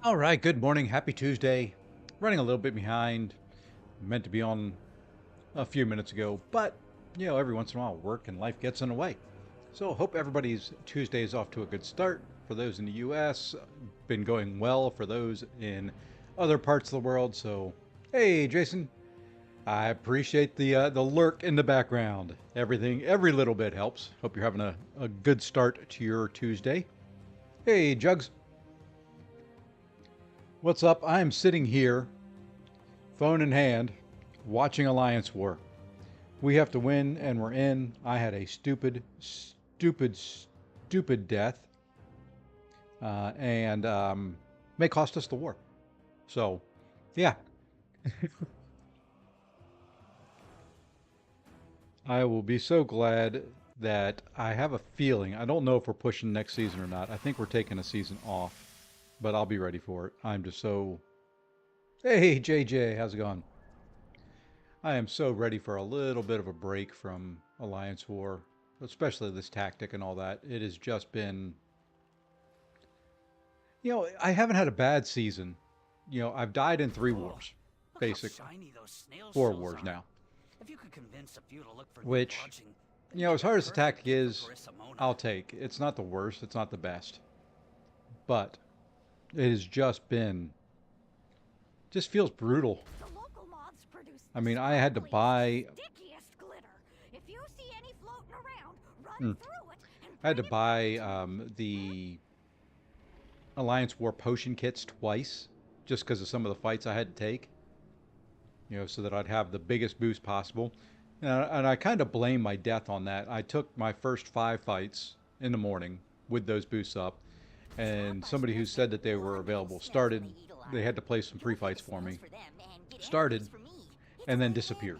All right, good morning. Happy Tuesday. Running a little bit behind. Meant to be on a few minutes ago, but every once in a while work and life gets in the way. So hope everybody's Tuesday is off to a good start. For those in the US, been going well for those in other parts of the world. So, hey Jason, I appreciate the lurk in the background. Every little bit helps. Hope you're having a good start to your Tuesday. Hey Jugs, what's up? I'm sitting here phone in hand, watching Alliance War. We have to win, and we're in. I had a stupid death, and may cost us the war. So, yeah, I will be so glad that I have a feeling. I don't know if we're pushing next season or not. I think we're taking a season off, but I'll be ready for it. I'm just so. Hey, JJ, how's it going? I am so ready for a little bit of a break from Alliance War, especially this tactic and all that. It has just been, I haven't had a bad season. I've died in three Oh, wars, look how basically. shiny those snail Four shells wars are. now. If you could convince a few to look for new Which, lodging, they'd as make a hard as the perfect tactic gift is, for Carissa. I'll take. It's not the worst, it's not the best. But it has just feels brutal. The local moths produce I the mean, I had to sparkliest, buy, stickiest glitter. If you see any floating around, run hmm, through it and I had bring to it back buy to me. the Alliance War potion kits twice, just because of some of the fights I had to take. So that I'd have the biggest boost possible. And I kind of blame my death on that. I took my first 5 fights in the morning with those boosts up, and Stop by somebody who Spencer. said that they were Lord available knows snails started, may eat a lot. they had to play some free You'll feed fights the for snails me, for them and get started, energies for me. It's a and then win-win. disappeared.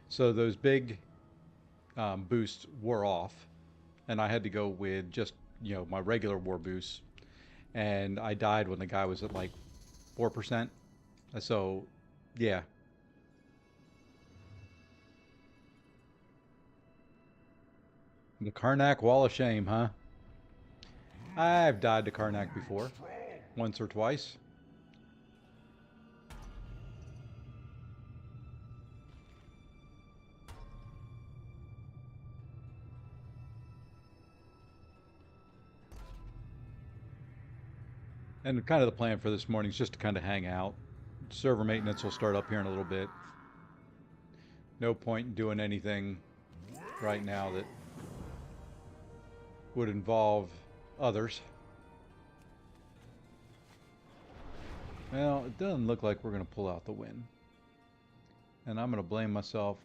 So those big boosts wore off, and I had to go with just, my regular war boosts. And I died when the guy was at like 4%. So, yeah, the Karnak Wall of Shame, huh? I've died to Karnak before, once or twice. And kind of the plan for this morning is just to kind of hang out. Server maintenance will start up here in a little bit. No point in doing anything right now that would involve others. Well, it doesn't look like we're going to pull out the win. And I'm going to blame myself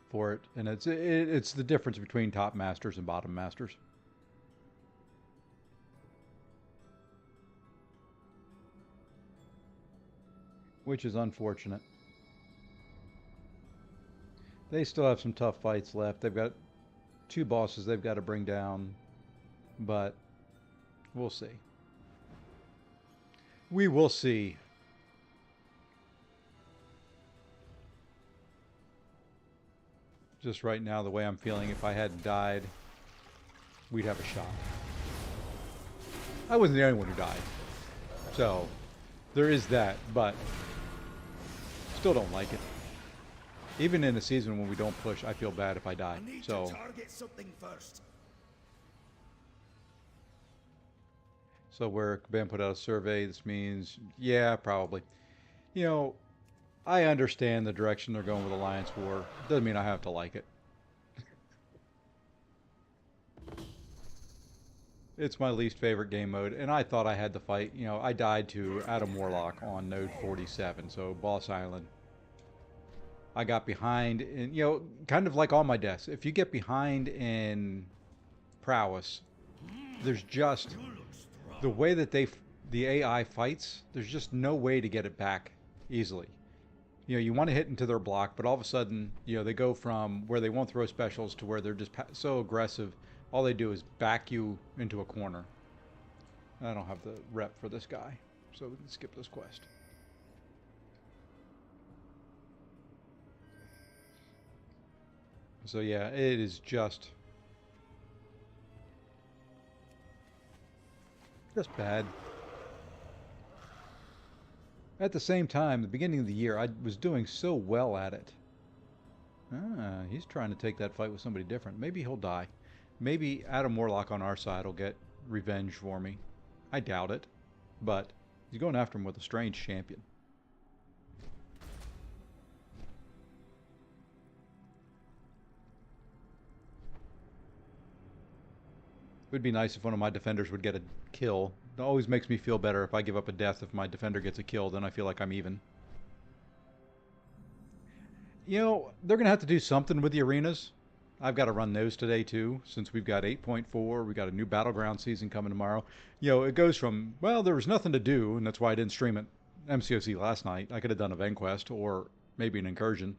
for it. And it's the difference between top masters and bottom masters. Which is unfortunate. They still have some tough fights left. They've got 2 bosses they've got to bring down, but we'll see. We will see. Just right now, the way I'm feeling, if I hadn't died, we'd have a shot. I wasn't the only one who died, so there is that, but still don't like it. Even in a season when we don't push, I feel bad if I die. I need So to target something first. where Ben put out a survey, this means, yeah, probably. You know, I understand the direction they're going with Alliance War. Doesn't mean I have to like it. It's my least favorite game mode, and I thought I had to fight. I died to Adam Warlock on node 47, so Boss Island. I got behind, and kind of like all my deaths. If you get behind in prowess, there's just the way that the AI fights. There's just no way to get it back easily. You want to hit into their block, but all of a sudden, they go from where they won't throw specials to where they're just so aggressive. All they do is back you into a corner. I don't have the rep for this guy, so we can skip this quest. So yeah, it is just bad. At the same time, the beginning of the year, I was doing so well at it. Ah, he's trying to take that fight with somebody different. Maybe he'll die. Maybe Adam Warlock on our side will get revenge for me. I doubt it, but he's going after him with a strange champion. It would be nice if one of my defenders would get a kill. It always makes me feel better if I give up a death if my defender gets a kill, then I feel like I'm even. You know, they're going to have to do something with the arenas. I've got to run those today too, since we've got 8.4. We've got a new Battleground season coming tomorrow. You know, it goes from, well, there was nothing to do, and that's why I didn't stream it MCOC last night. I could have done a VenQuest or maybe an incursion.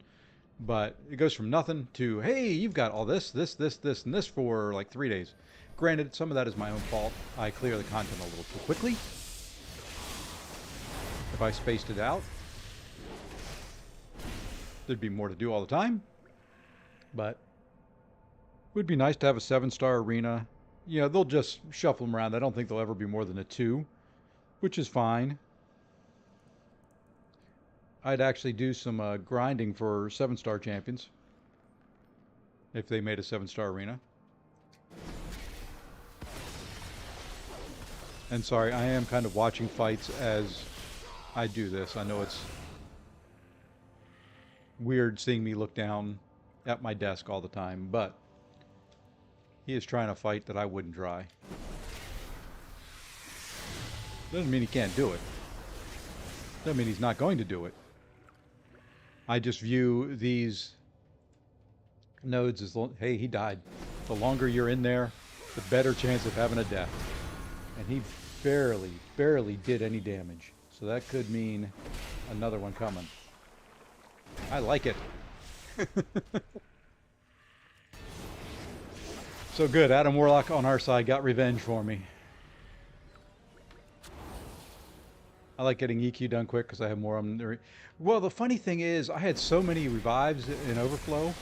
But it goes from nothing to, hey, you've got all this, this, and this for like 3 days. Granted, some of that is my own fault. I clear the content a little too quickly. If I spaced it out, there'd be more to do all the time. But it would be nice to have a 7-star arena. You know, they'll just shuffle them around. I don't think they'll ever be more than a 2, which is fine. I'd actually do some grinding for 7-star champions if they made a 7-star arena. And sorry, I am kind of watching fights as I do this. I know it's weird seeing me look down at my desk all the time, but he is trying to fight that I wouldn't try. Doesn't mean he can't do it. Doesn't mean he's not going to do it. I just view these nodes as, hey, he died. The longer you're in there, the better chance of having a death. And he barely did any damage. So that could mean another one coming. I like it. So good, Adam Warlock on our side got revenge for me. I like getting EQ done quick because I have more of them. Well, the funny thing is, I had so many revives in Overflow.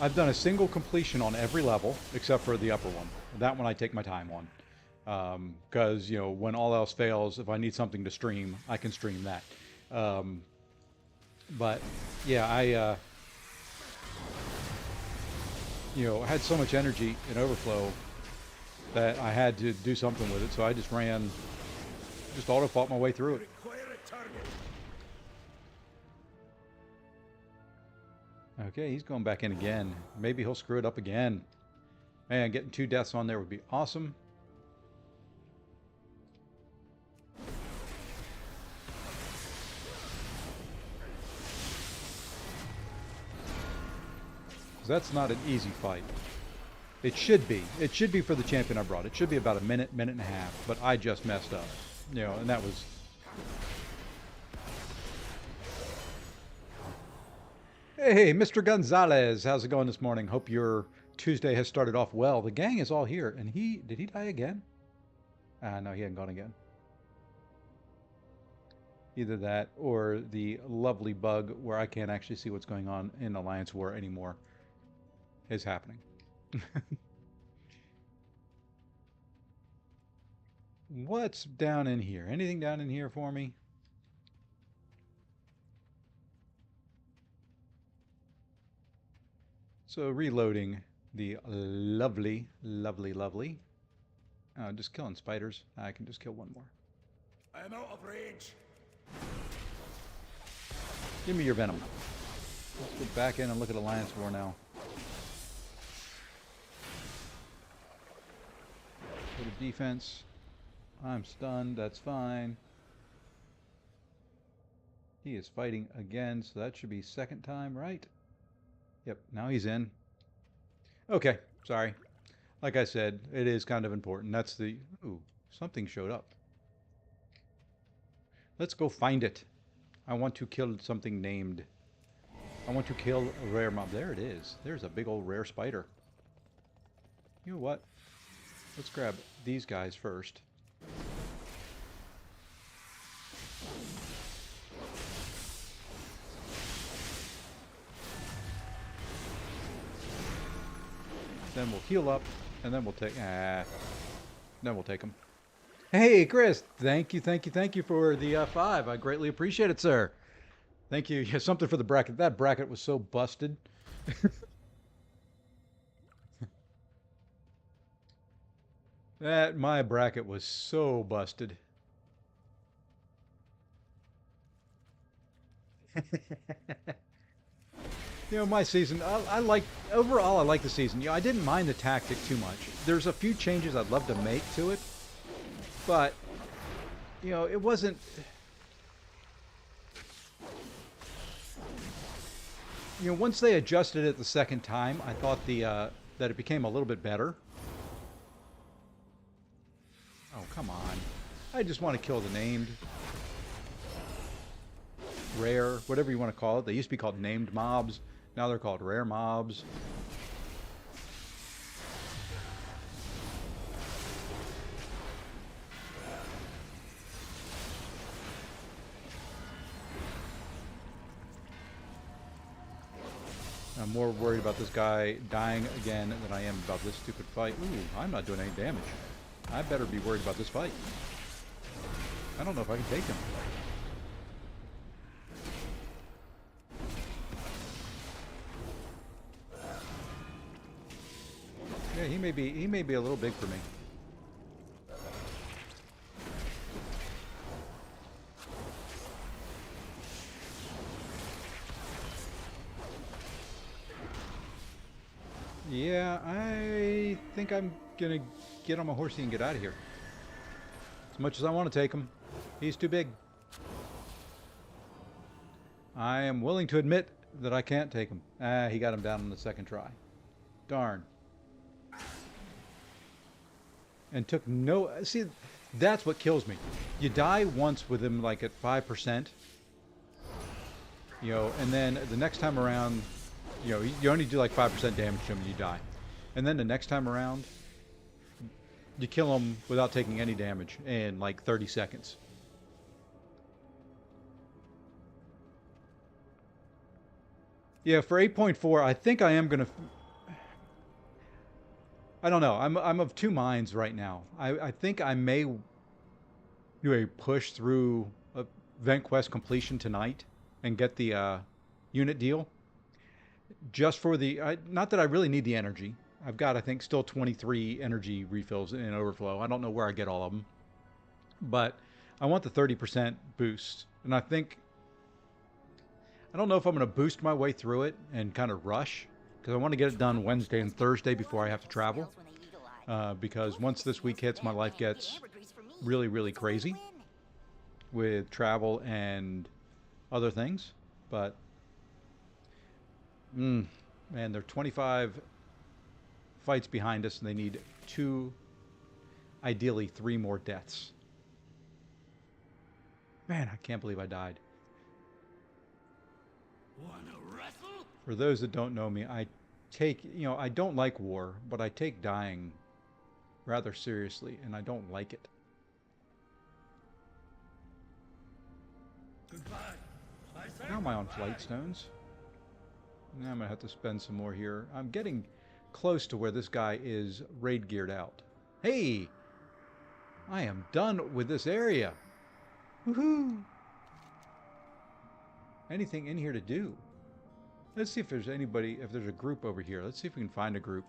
I've done a single completion on every level except for the upper one. That one I take my time on. Because, you know, when all else fails, if I need something to stream, I can stream that. But, yeah, I had so much energy in Overflow that I had to do something with it, so I just auto-fought my way through it. Okay, he's going back in again. Maybe he'll screw it up again. Man, getting 2 deaths on there would be awesome. That's not an easy fight. It should be. It should be for the champion I brought. It should be about a minute and a half, but I just messed up. You know, and that was... Hey, Mr. Gonzalez, how's it going this morning? Hope your Tuesday has started off well. The gang is all here, and did he die again? No, he hadn't gone again. Either that or the lovely bug where I can't actually see what's going on in Alliance War anymore is happening. What's down in here? Anything down in here for me? So reloading the lovely. Just killing spiders. I can just kill one more. I am out of range. Give me your venom. Let's go back in and look at Alliance War now. Go to defense. I'm stunned. That's fine. He is fighting again, so that should be second time, right? Yep, now he's in. Okay, sorry. Like I said, it is kind of important. That's the... Ooh, something showed up. Let's go find it. I want to kill something named. I want to kill a rare mob. There it is. There's a big old rare spider. You know what? Let's grab these guys first. Then we'll heal up, and then we'll take... then we'll take them. Hey, Chris, thank you for the 5. I greatly appreciate it, sir. Thank you. Yeah, something for the bracket. That bracket was so busted. That my bracket was so busted. You know, my season, I like, overall, I like the season. You know, I didn't mind the tactic too much. There's a few changes I'd love to make to it, but, you know, it wasn't, you know, once they adjusted it the second time, I thought that it became a little bit better. Oh, come on. I just want to kill the named, rare, whatever you want to call it. They used to be called named mobs. Now they're called rare mobs. I'm more worried about this guy dying again than I am about this stupid fight. Ooh, I'm not doing any damage. I better be worried about this fight. I don't know if I can take him. Yeah, he may be a little big for me. Yeah, I think I'm gonna get on my horsey and get out of here. As much as I want to take him, he's too big. I am willing to admit that I can't take him. Ah, he got him down on the second try. Darn. And took no... See, that's what kills me. You die once with him like at 5%. You know, and then the next time around, you know, you only do like 5% damage to him and you die. And then the next time around, you kill him without taking any damage in like 30 seconds. Yeah, for 8.4, I think I am going to... I don't know. I'm of two minds right now. I think I may do a push through a Event Quest completion tonight and get the unit deal. Just for the... not that I really need the energy. I've got, I think, still 23 energy refills in overflow. I don't know where I get all of them. But I want the 30% boost. And I think... I don't know if I'm going to boost my way through it and kind of rush. Because I want to get it done Wednesday and Thursday before I have to travel. Because once this week hits, my life gets really, really crazy with travel and other things. But, man, they're 25 fights behind us, and they need 2, ideally 3 more deaths. Man, I can't believe I died. Wanna wrestle? For those that don't know me, I take, you know, I don't like war, but I take dying rather seriously, and I don't like it. Goodbye. How am I on flight stones? Now I'm going to have to spend some more here. I'm getting close to where this guy is raid geared out. Hey! I am done with this area. Woohoo! Anything in here to do? Let's see if there's anybody, if there's a group over here. Let's see if we can find a group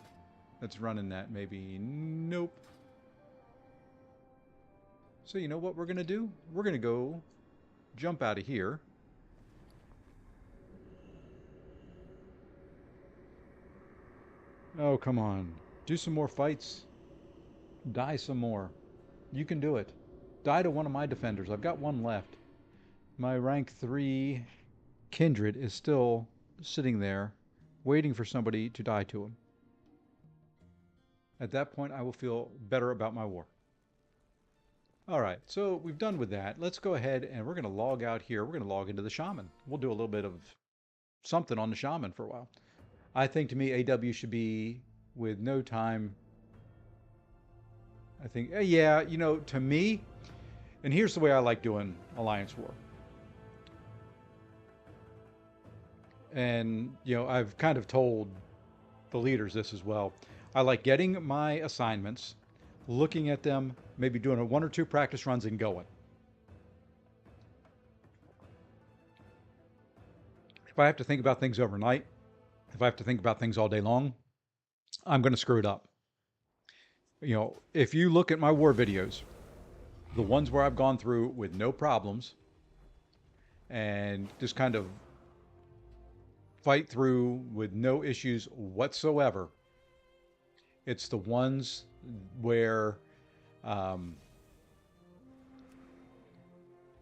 that's running that. Maybe. Nope. So you know what we're going to do? We're going to go jump out of here. Oh, come on. Do some more fights. Die some more. You can do it. Die to one of my defenders. I've got one left. My rank 3 kindred is still sitting there waiting for somebody to die to him. At that point, I will feel better about my war. Alright, so we've done with that. Let's go ahead and we're going to log out here. We're going to log into the shaman. We'll do a little bit of something on the shaman for a while. I think to me, AW should be with no time. I think, yeah, you know, to me, and here's the way I like doing Alliance War. And, you know, I've kind of told the leaders this as well. I like getting my assignments, looking at them, maybe doing a 1 or 2 practice runs and going. If I have to think about things overnight, if I have to think about things all day long, I'm going to screw it up. You know, if you look at my war videos, the ones where I've gone through with no problems and just kind of fight through with no issues whatsoever, it's the ones where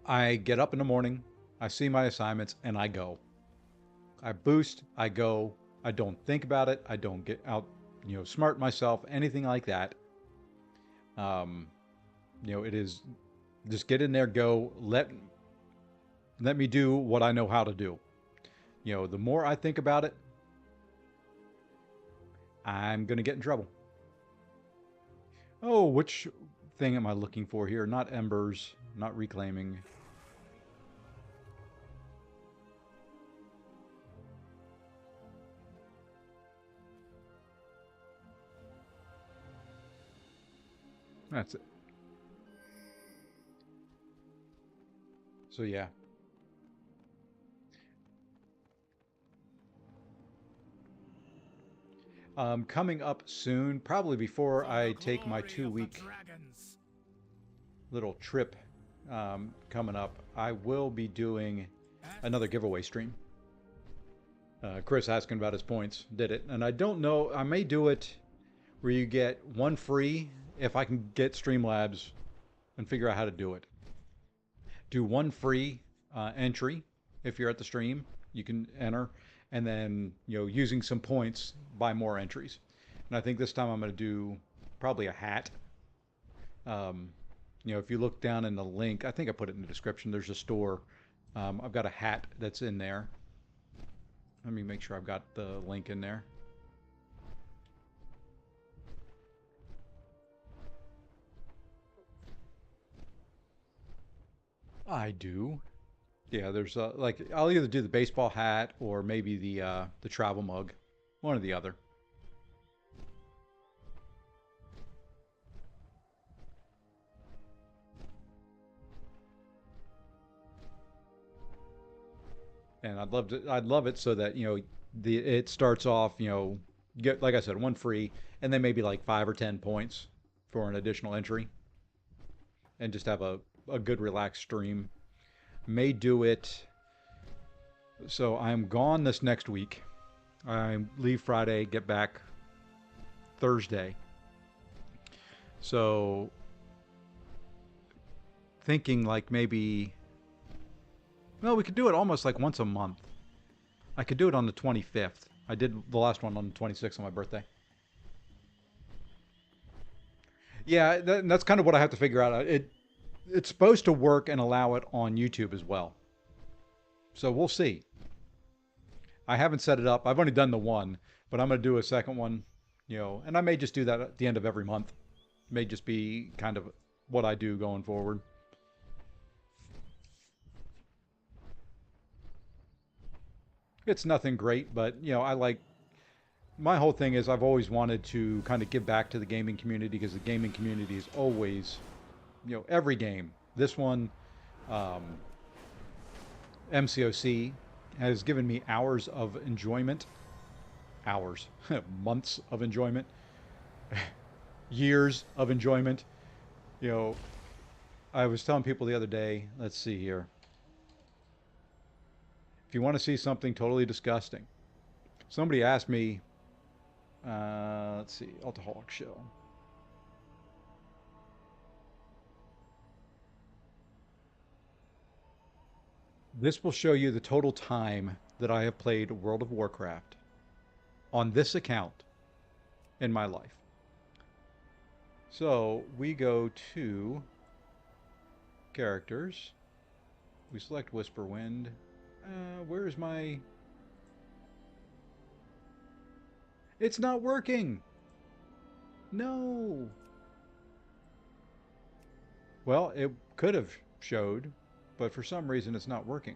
I get up in the morning, I see my assignments, and I go. I boost, I go. I don't think about it. I don't get out, smart myself, anything like that. Um, it is just get in there, go. Let me do what I know how to do. The more I think about it, I'm gonna get in trouble. Oh, which thing am I looking for here? Not embers, not reclaiming. That's it. So yeah. Coming up soon, probably before I take my 2-week little trip coming up, I will be doing another giveaway stream. Chris asking about his points, did it. And I don't know, I may do it where you get 1 free if I can get Streamlabs and figure out how to do it. Do 1 free entry if you're at the stream, you can enter, and then using some points buy more entries. And I think this time I'm going to do probably a hat. If you look down in the link, I think I put it in the description. There's a store. I've got a hat that's in there. Let me make sure I've got the link in there. I do. Yeah, there's like I'll either do the baseball hat or maybe the travel mug, one or the other. And I'd love it so that it starts off get, like I said, 1 free and then maybe like 5 or 10 points for an additional entry, and just have a good relaxed stream. May do it. So I'm gone this next week. I leave Friday, get back Thursday. So thinking like maybe, well, we could do it almost like once a month. I could do it on the 25th. I did the last one on the 26th on my birthday. Yeah, that's kind of what I have to figure out. It's supposed to work and allow it on YouTube as well. So we'll see. I haven't set it up. I've only done the one, but I'm going to do a second one, and I may just do that at the end of every month. It may just be kind of what I do going forward. It's nothing great, but I like, my whole thing is I've always wanted to kind of give back to the gaming community, because the gaming community is always, every game. This one, MCOC, has given me hours of enjoyment. Hours. Months of enjoyment. Years of enjoyment. I was telling people the other day, let's see here. If you want to see something totally disgusting, somebody asked me, let's see, Alcoholic Shell. This will show you the total time that I have played World of Warcraft on this account in my life. So we go to characters. We select Whisperwind. Where's my... It's not working! No! Well, it could have showed, but for some reason it's not working.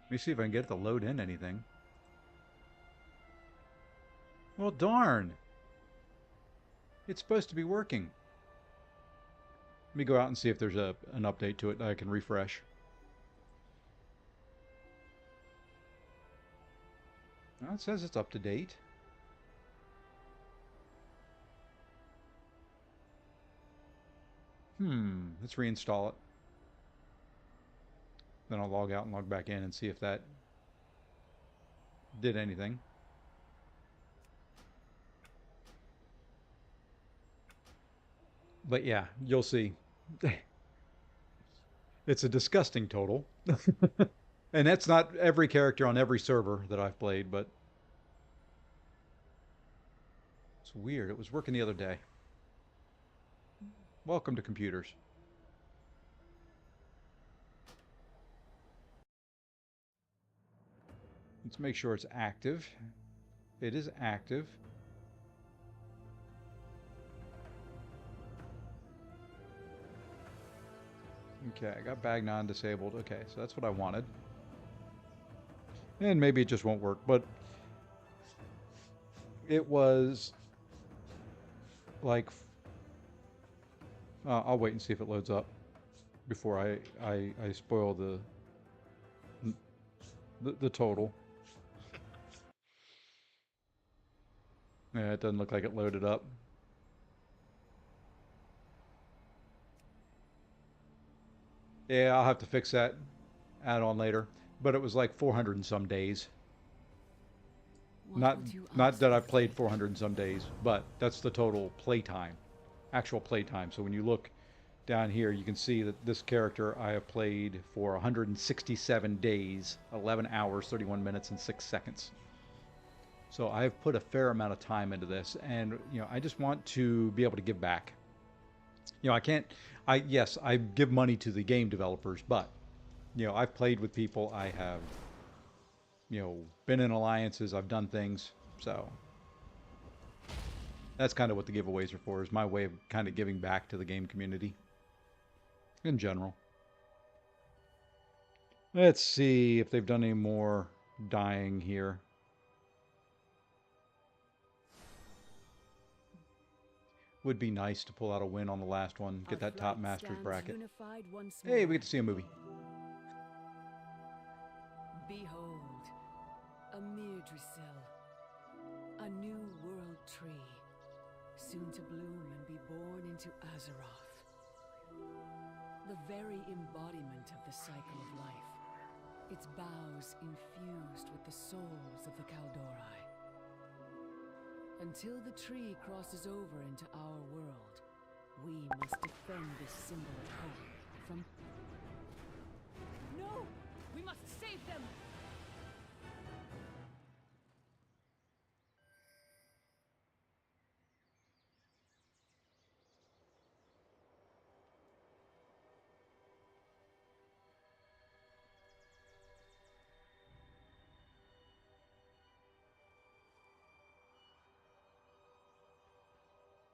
Let me see if I can get it to load in anything. Well, darn. It's supposed to be working. Let me go out and see if there's an update to it that I can refresh. Well, it says it's up to date. Let's reinstall it. Then I'll log out and log back in and see if that did anything. But yeah, you'll see. It's a disgusting total. And that's not every character on every server that I've played, but it's weird. It was working the other day. Welcome to computers. Let's make sure it's active. It is active. Okay, I got bag non-disabled. Okay, so that's what I wanted. And maybe it just won't work, but it was like... I'll wait and see if it loads up before I spoil the total. Yeah, it doesn't look like it loaded up. Yeah, I'll have to fix that add-on later. But it was like 400 and some days. Not that I've played 400 and some days, but that's the total playtime, actual playtime. So when you look down here, you can see that this character I have played for 167 days, 11 hours, 31 minutes, and 6 seconds. So I've put a fair amount of time into this, and I just want to be able to give back. I can't. Yes, I give money to the game developers, but I've played with people. I have been in alliances. I've done things. So that's kind of what the giveaways are for. Is my way of kind of giving back to the game community in general. Let's see if they've done any more dying here. Would be nice to pull out a win on the last one, get that top Masters bracket. Hey, we get to see a movie. Behold, a Mirdrasil, a new world tree, soon to bloom and be born into Azeroth. The very embodiment of the cycle of life, its boughs infused with the souls of the Kaldori. Until the tree crosses over into our world, we must defend this symbol of hope from... No! We must save them!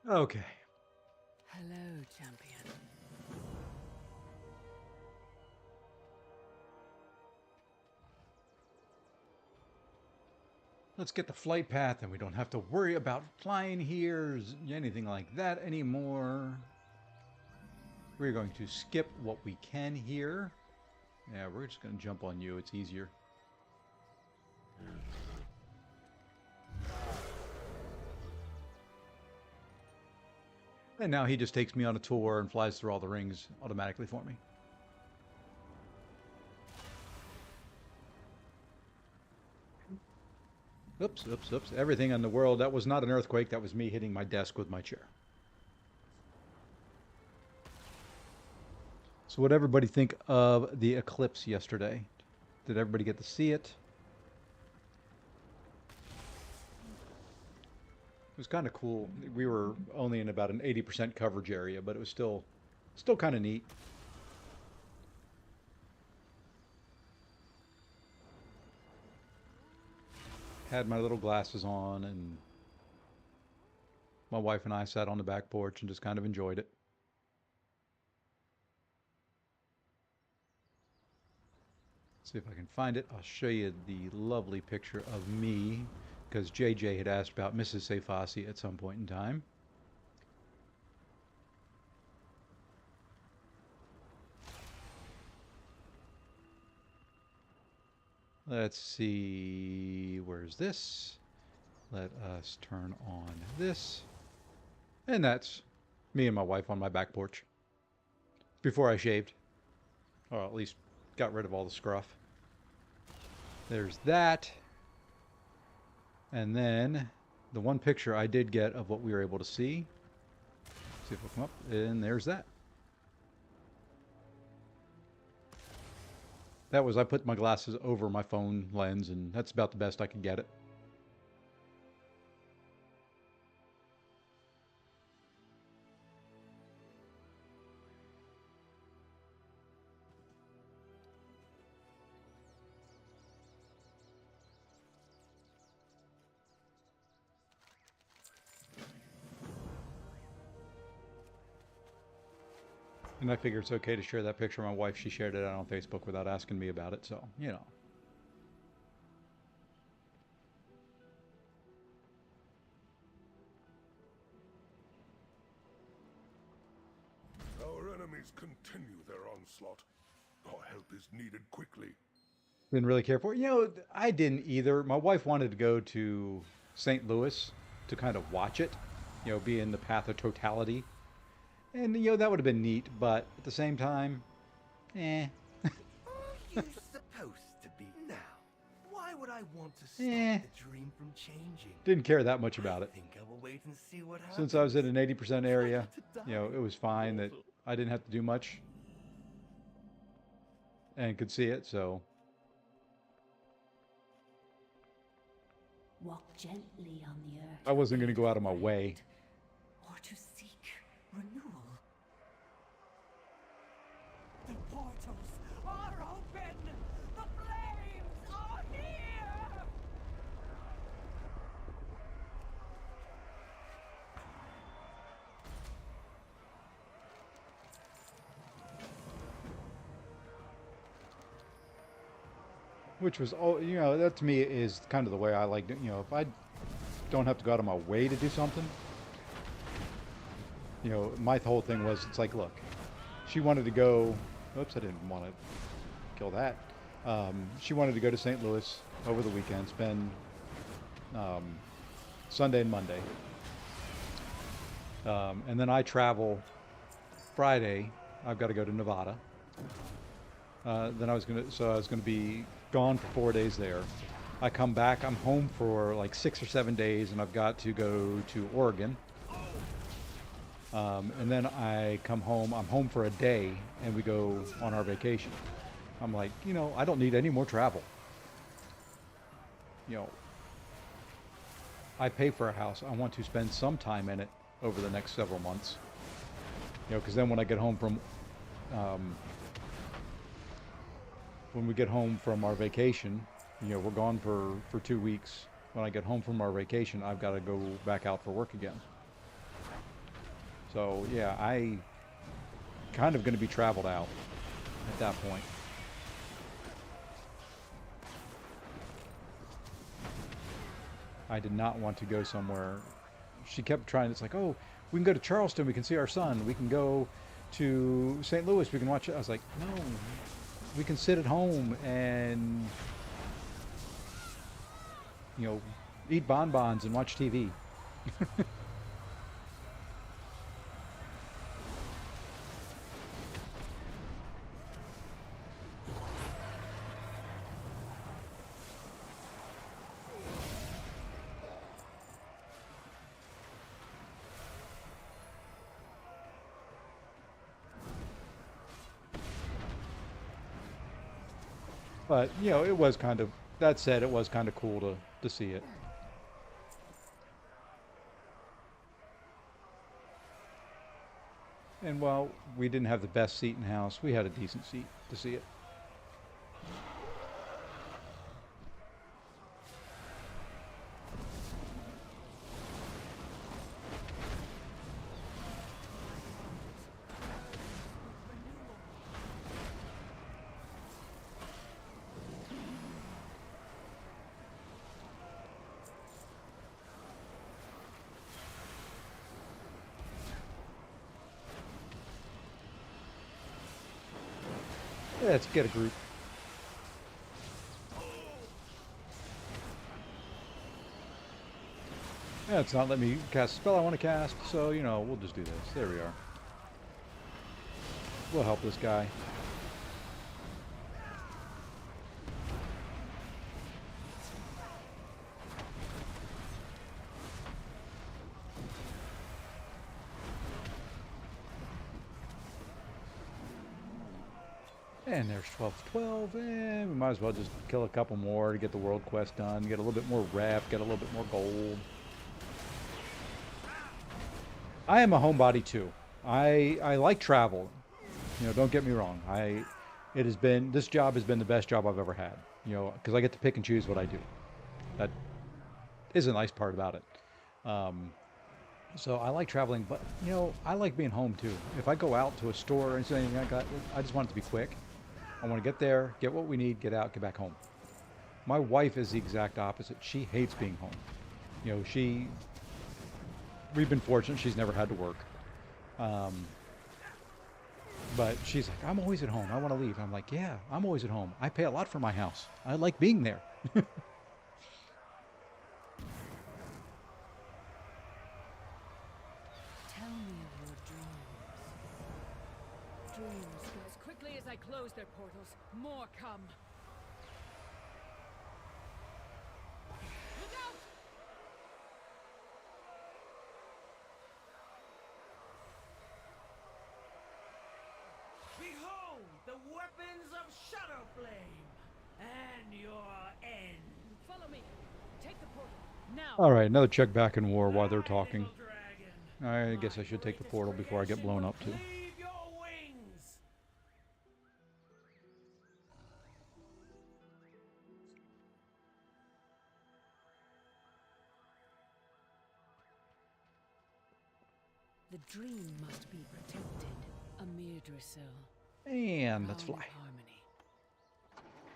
Okay. Hello, champion. Let's get the flight path, and we don't have to worry about flying here, anything like that anymore. We're going to skip what we can here. Yeah, we're just going to jump on you. It's easier. And now he just takes me on a tour and flies through all the rings automatically for me. Oops, oops, oops. Everything in the world. That was not an earthquake. That was me hitting my desk with my chair. So what did everybody think of the eclipse yesterday? Did everybody get to see it? It was kind of cool. We were only in about an 80% coverage area, but it was still kind of neat. Had my little glasses on, and my wife and I sat on the back porch and just kind of enjoyed it. See if I can find it. I'll show you the lovely picture of me because JJ had asked about Mrs. Sefasi at some point in time. Let's see, where's this? Let us turn on this. And that's me and my wife on my back porch. Before I shaved. Or at least got rid of all the scruff. There's that. And then the one picture I did get of what we were able to see. See if it'll come up. And there's that. That was, I put my glasses over my phone lens, and that's about the best I could get it. And I figure it's okay to share that picture of my wife. She shared it out on Facebook without asking me about it, so, you know. Our enemies continue their onslaught. Our help is needed quickly. Didn't really care for it. You know, I didn't either. My wife wanted to go to St. Louis to kind of watch it, you know, be in the path of totality. And, you know, that would have been neat, but at the same time, eh. Are you supposed to be now? Why would I want to stop the dream from changing? Didn't care that much about I it. think I will wait and see what happens. Since I was in an 80% area, you know, it was fine that I didn't have to do much. And could see it, so. Walk gently on the earth. I wasn't going to go out of my way. Or to seek renewal. The portals are open! The flames are here! Which was, all you know, that to me is kind of the way I like it. You know, if I don't have to go out of my way to do something, you know, my whole thing was, it's like, look, she wanted to go, oops, I didn't want to kill that. She wanted to go to St. Louis over the weekend, spend Sunday and Monday. And then I travel Friday. I've got to go to Nevada. Then I was gonna be gone for 4 days there. I come back, I'm home for like 6 or 7 days, and I've got to go to Oregon. And then I come home, I'm home for a day, and we go on our vacation. I'm like, you know, I don't need any more travel. You know, I pay for a house. I want to spend some time in it over the next several months. You know, because then when I get home from, when we get home from our vacation, you know, we're gone for 2 weeks. When I get home from our vacation, I've got to go back out for work again. So, yeah, I kind of going to be traveled out at that point. I did not want to go somewhere. She kept trying, it's like, oh, we can go to Charleston, we can see our son. We can go to St. Louis, we can watch it. I was like, no, we can sit at home and, you know, eat bonbons and watch TV. But, you know, it was kind of, that said, it was kind of cool to see it. And while we didn't have the best seat in the house, we had a decent seat to see it. Let's get a group. Yeah, it's not letting me cast a spell I want to cast, so, you know, we'll just do this. There we are. We'll help this guy. And there's 12, and we might as well just kill a couple more to get the world quest done, get a little bit more rep, get a little bit more gold. I am a homebody too. I like travel. You know, don't get me wrong. This job has been the best job I've ever had. You know, because I get to pick and choose what I do. That is a nice part about it. So I like traveling, but you know, I like being home too. If I go out to a store or anything like that, I just want it to be quick. I want to get there, get what we need, get out, get back home. My wife is the exact opposite. She hates being home. You know, we've been fortunate. She's never had to work. But she's like, I'm always at home. I want to leave. I'm like, yeah, I'm always at home. I pay a lot for my house. I like being there. Tell me of your dreams. Dreams. As quickly as I close their portals, more come. Look out! Behold the weapons of Shadowflame and your end. Follow me. Take the portal. Now. All right, another check back in war while they're talking. Little dragon, I guess I should take the portal before I get blown up too. leave your wings. The dream must be protected. A Mirdrasil. And let's Crown fly. of harmony.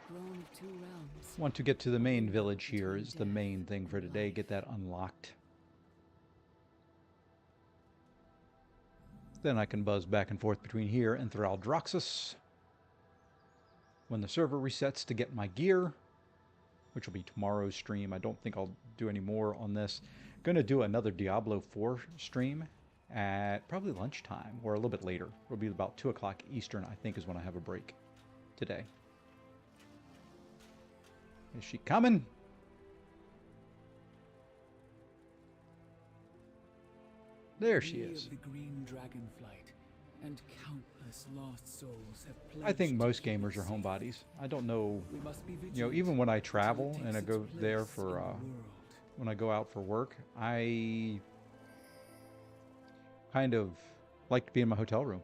Grown of two realms. Want to get to the main village here is the main thing for today. Get that unlocked. Then I can buzz back and forth between here and Thraldroxus. When the server resets to get my gear, which will be tomorrow's stream. I don't think I'll do any more on this. Going to do another Diablo 4 stream at probably lunchtime or a little bit later. It'll be about 2 o'clock Eastern, I think, is when I have a break today. Is she coming? There she is. The green dragonflight and countless lost souls have I think pledged most to keep gamers are us homebodies. I don't know, safe. We must be you know, vigilant even when I until it travel takes and I its go there place for, in the world. when I go out for work, I kind of like to be in my hotel room.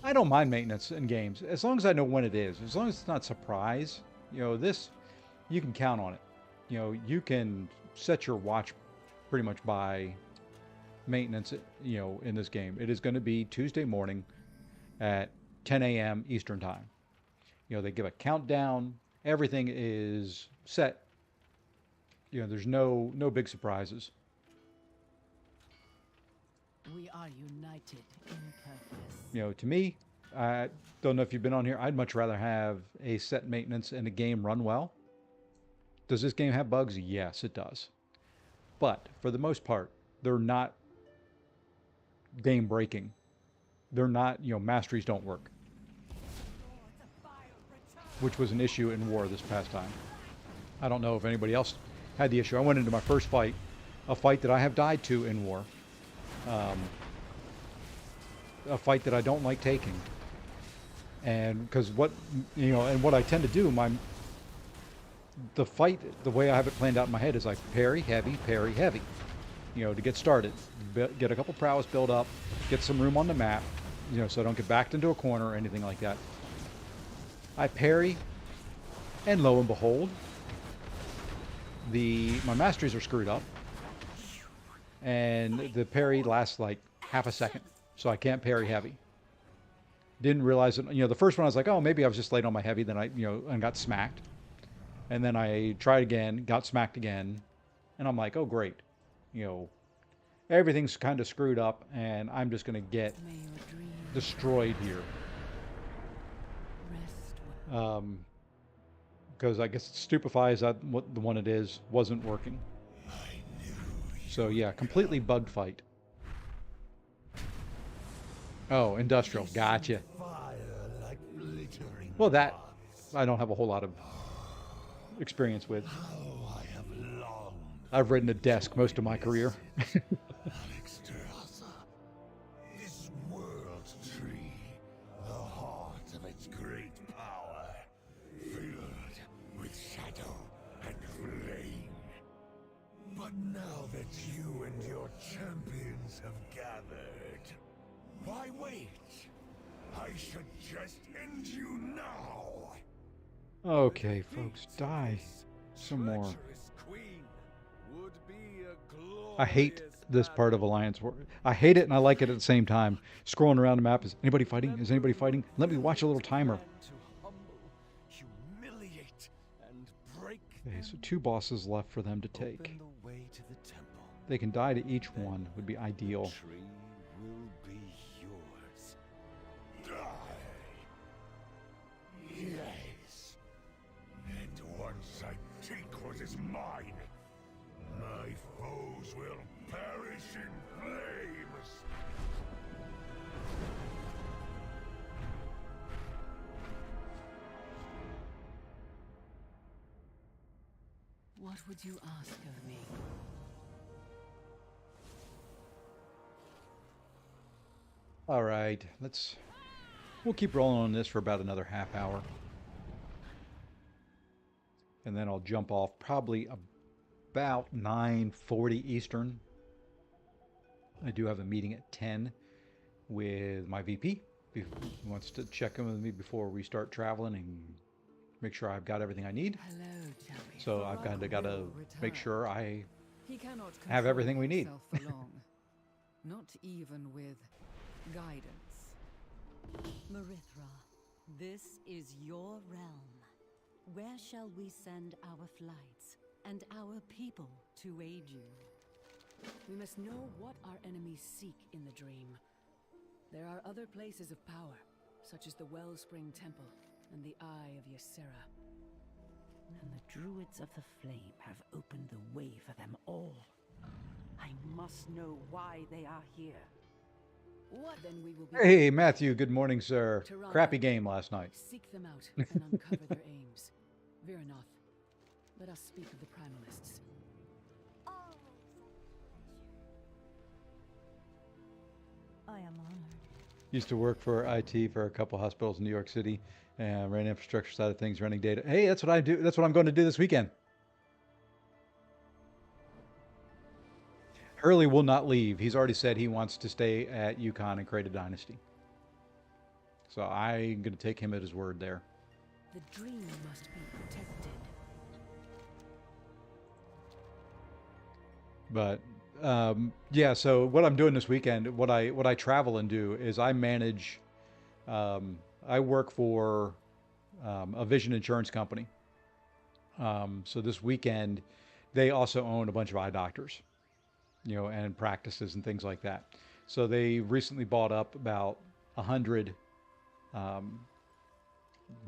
I don't mind maintenance in games, as long as I know when it is. As long as it's not surprise, you know, this, you can count on it. You know, you can set your watch pretty much by maintenance, you know, in this game. It is going to be Tuesday morning at 10 a.m. Eastern time. You know, they give a countdown. Everything is set. You know, there's no big surprises. We are united in purpose. You know, to me, I don't know if you've been on here, I'd much rather have a set maintenance and a game run well. Does this game have bugs? Yes, it does. But for the most part, they're not game breaking. They're not, you know, masteries don't work. Which was an issue in war this past time. I don't know if anybody else had the issue. I went into my first fight, a fight that I have died to in war. A fight that I don't like taking. And because what, you know, and what I tend to do, the fight, the way I have it planned out in my head is like parry, heavy, you know, to get started. Get a couple prowess build up, get some room on the map, you know, so I don't get backed into a corner or anything like that. I parry, and lo and behold, my masteries are screwed up, and the parry lasts like half a second, so I can't parry heavy. Didn't realize it, you know, the first one I was like, oh, maybe I was just late on my heavy, then I, you know, and got smacked. And then I tried again, got smacked again, and I'm like, oh, great. You know, everything's kind of screwed up, and I'm just going to get May your dreams destroyed here. Rest. Because I guess Stupefy, is that what the one it is, wasn't working. So yeah, completely bug fight. Oh, industrial, gotcha. Well, that I don't have a whole lot of experience with. I've ridden a desk most of my career. This world tree, the heart of its great power, filled with shadow and flame. But now that you and your champions have gathered, why wait? I should just end you now. Okay, folks, die some more. I hate this part of Alliance War. I hate it and I like it at the same time. Scrolling around the map, is anybody fighting? Is anybody fighting? Let me watch a little timer. Okay, so 2 bosses left for them to take. They can die to each one, would be ideal. Yes. And once I take what is mine, my foes will perish in flames. What would you ask of me? All right, we'll keep rolling on this for about another half hour. And then I'll jump off probably about 9:40 Eastern. I do have a meeting at 10 with my VP. He wants to check in with me before we start traveling and make sure I've got everything I need. Hello, champion. So I've got to make sure I He cannot have everything we need. control himself for long. Not even with guidance. Marithra, this is your realm. Where shall we send our flights and our people to aid you? We must know what our enemies seek in the dream. There are other places of power, such as the Wellspring Temple and the Eye of Ysera. And the Druids of the Flame have opened the way for them all. I must know why they are here. What then we will be... Hey, Matthew, good morning, sir. Tirana, Crappy game last night. seek them out and uncover their aims. Viranoth, let us speak of the Primalists. I am honored. Used to work for IT for a couple hospitals in New York City and ran infrastructure side of things, running data. Hey, that's what I do. That's what I'm going to do this weekend. Hurley will not leave. He's already said he wants to stay at UConn and create a dynasty. So I'm going to take him at his word there. The dream must be protected. But yeah, so what I'm doing this weekend, what I travel and do is I manage. I work for a vision insurance company. So this weekend, they also own a bunch of eye doctors, you know, and practices and things like that. So they recently bought up about 100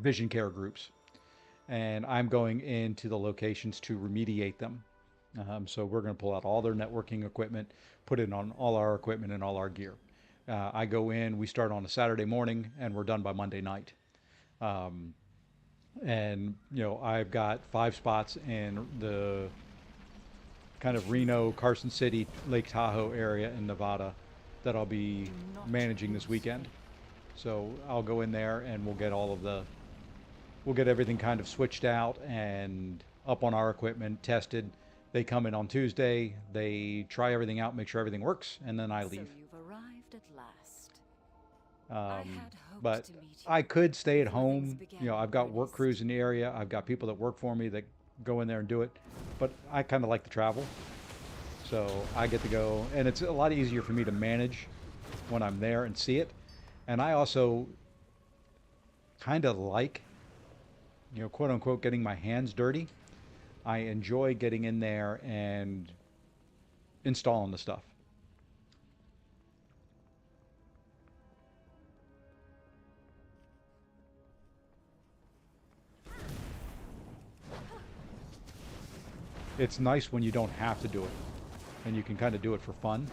vision care groups, and I'm going into the locations to remediate them. So we're going to pull out all their networking equipment, put it on all our equipment and all our gear. I go in, we start on a Saturday morning, and we're done by Monday night. And, you know, I've got 5 spots in the kind of Reno, Carson City, Lake Tahoe area in Nevada that I'll be managing this weekend. So I'll go in there and we'll get everything kind of switched out and up on our equipment, tested. They come in on Tuesday, they try everything out, make sure everything works, and then I leave. So you've arrived at last. But I could stay at home. You know, I've got work crews in the area. I've got people that work for me that go in there and do it. But I kind of like to travel. So I get to go, and it's a lot easier for me to manage when I'm there and see it. And I also kind of like, you know, quote unquote, getting my hands dirty. I enjoy getting in there and installing the stuff. It's nice when you don't have to do it, and you can kind of do it for fun,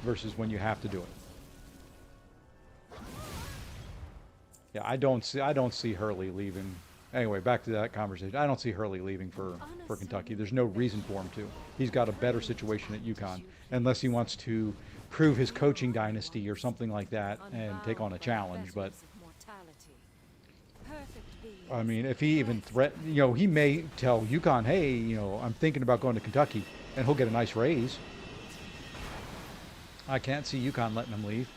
versus when you have to do it. Yeah, I don't see Hurley leaving. Anyway, back to that conversation. I don't see Hurley leaving for Kentucky. There's no reason for him to. He's got a better situation at UConn, unless he wants to prove his coaching dynasty or something like that and take on a challenge. But I mean, if he even threatens, you know, he may tell UConn, hey, you know, I'm thinking about going to Kentucky, and he'll get a nice raise. I can't see UConn letting him leave.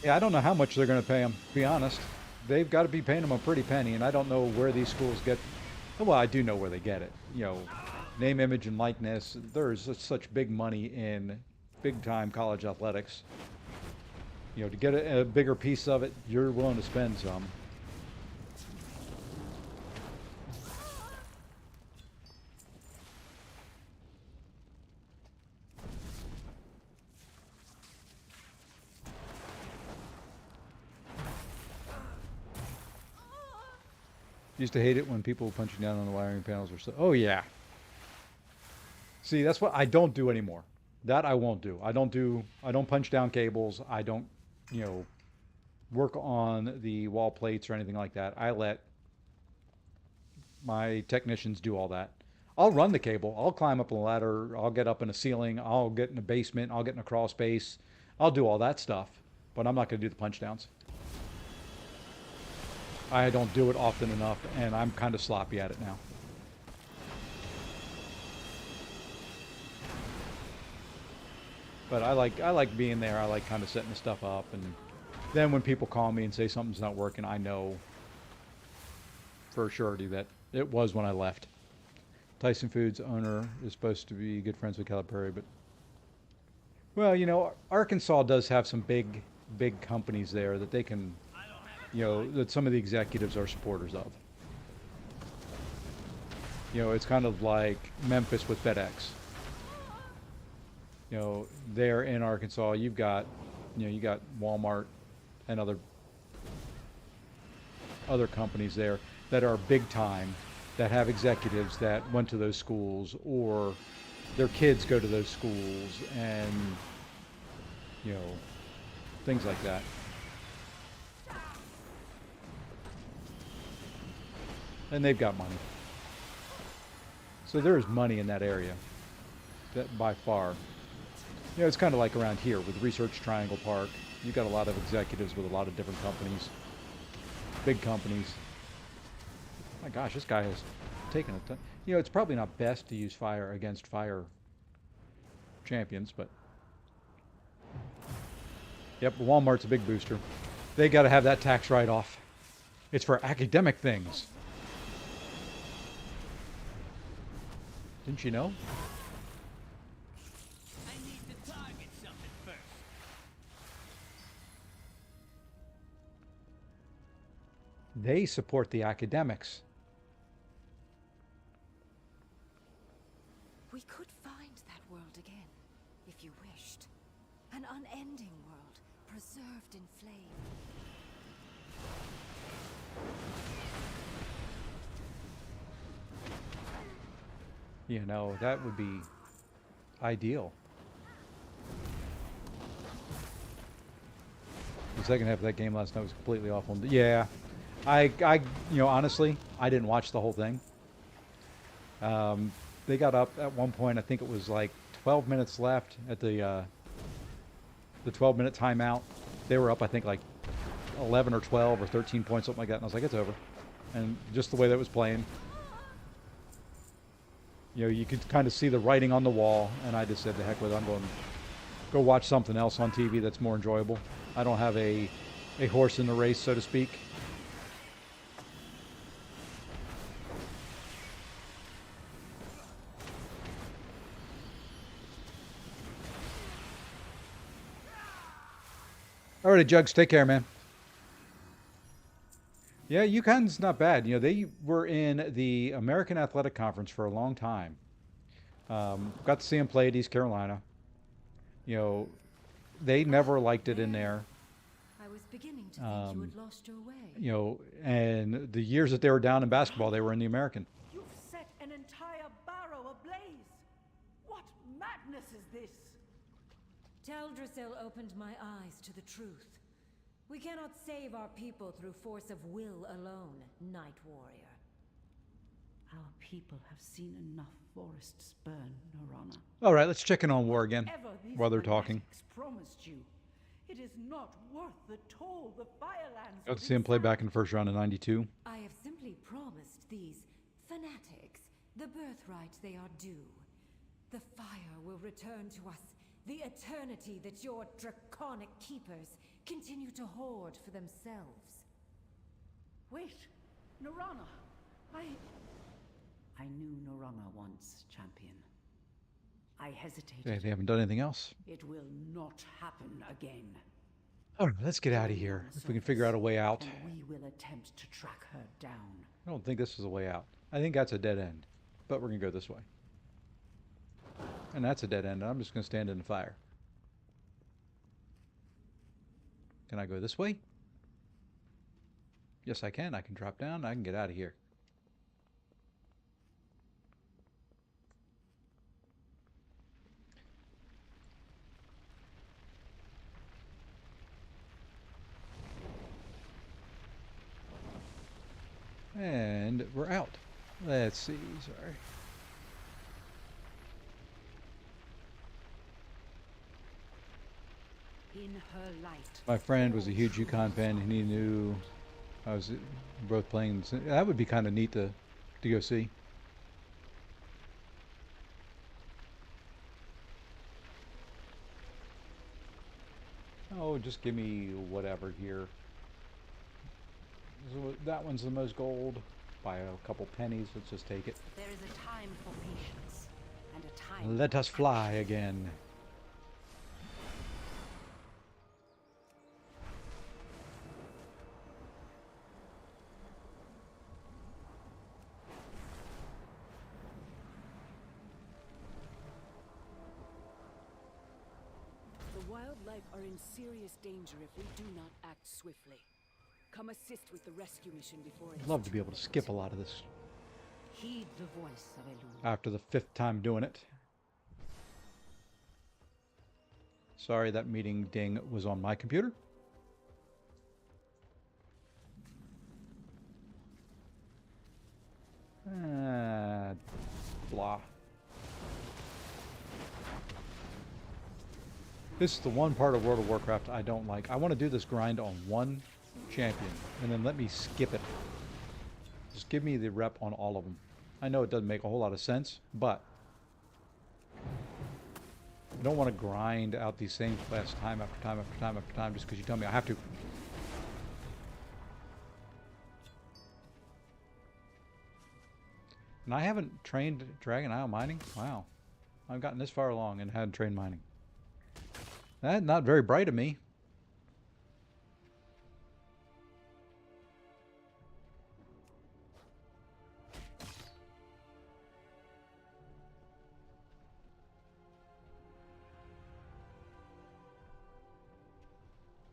Yeah, I don't know how much they're going to pay him, to be honest. They've got to be paying him a pretty penny, and I don't know where these schools get... Well, I do know where they get it. You know, name, image, and likeness. There's such big money in big-time college athletics. You know, to get a bigger piece of it, you're willing to spend some. Used to hate it when people were punching down on the wiring panels or so. Oh yeah. See, that's what I don't do anymore. That I won't do. I don't punch down cables. I don't, you know, work on the wall plates or anything like that. I let my technicians do all that. I'll run the cable. I'll climb up a ladder. I'll get up in a ceiling. I'll get in a basement. I'll get in a crawl space. I'll do all that stuff. But I'm not going to do the punch downs. I don't do it often enough, and I'm kind of sloppy at it now. But I like being there. I like kind of setting the stuff up, and then when people call me and say something's not working, I know for surety that it was when I left. Tyson Foods owner is supposed to be good friends with Calipari, but well, you know, Arkansas does have some big companies there that they can, you know, that some of the executives are supporters of. You know, it's kind of like Memphis with FedEx. You know, there in Arkansas, you've got, you know, you got Walmart and other companies there that are big time, that have executives that went to those schools, or their kids go to those schools, and, you know, things like that. And they've got money. So there is money in that area, that by far. You know, it's kind of like around here with Research Triangle Park. You've got a lot of executives with a lot of different companies, big companies. My gosh, this guy has taken a ton. You know, it's probably not best to use fire against fire champions, but yep, Walmart's a big booster. They got to have that tax write-off. It's for academic things. Didn't you know? I need to target something first. They support the academics. We could find that world again, if you wished. An unending world, preserved in flame. You know, that would be ideal. The second half of that game last night was completely awful. Yeah, I, you know, honestly, I didn't watch the whole thing. They got up at one point. I think it was like 12 minutes left at the 12-minute timeout. They were up, I think, like 11 or 12 or 13 points, something like that. And I was like, it's over. And just the way that it was playing. You know, you could kind of see the writing on the wall, and I just said, the heck with it, I'm going to go watch something else on TV that's more enjoyable. I don't have a horse in the race, so to speak. Alrighty, Jugs, take care, man. Yeah, UConn's not bad. You know, they were in the American Athletic Conference for a long time. Got to see them play at East Carolina. You know, they never liked it in there. I was beginning to think you had lost your way. You know, and the years that they were down in basketball, they were in the American. You've set an entire barrow ablaze. What madness is this? Teldrassil opened my eyes to the truth. We cannot save our people through force of will alone, Night Warrior. Our people have seen enough forests burn, Norana. All right, let's check in on war again Whatever these while they're talking. fanatics promised you, it is not worth the toll the Firelands. Got to see him play back in the first round of '92. I have simply promised these fanatics the birthright they are due. The fire will return to us the eternity that your draconic keepers continue to hoard for themselves. Wait, Norana, I knew Norana once, champion. I hesitated. They haven't done anything else. It will not happen again. All right, let's get out of here. If we can figure out a way out. And we will attempt to track her down. I don't think this is a way out. I think that's a dead end. But we're going to go this way. And that's a dead end. I'm just going to stand in the fire. Can I go this way? Yes, I can. I can drop down. I can get out of here. And we're out. Let's see. Sorry. In her light. My friend was a huge Yukon fan, and he knew I was both playing. That would be kind of neat to go see. Oh, just give me whatever here. That one's the most gold by a couple pennies. Let's just take it. There is a time for patience and a time. Let us fly again. The wildlife are in serious danger if we do not act swiftly. Come assist with the rescue mission before it I'd love to be able to skip a lot of this Heed the voice of Elune. after the 5th time doing it. Sorry, that meeting ding was on my computer. Blah. This is the one part of World of Warcraft I don't like. I want to do this grind on one champion, and then let me skip it. Just give me the rep on all of them. I know it doesn't make a whole lot of sense, but I don't want to grind out these same quests time after time after time after time just because you tell me I have to. And I haven't trained Dragon Isle mining? Wow. I've gotten this far along and hadn't trained mining. That's not very bright of me.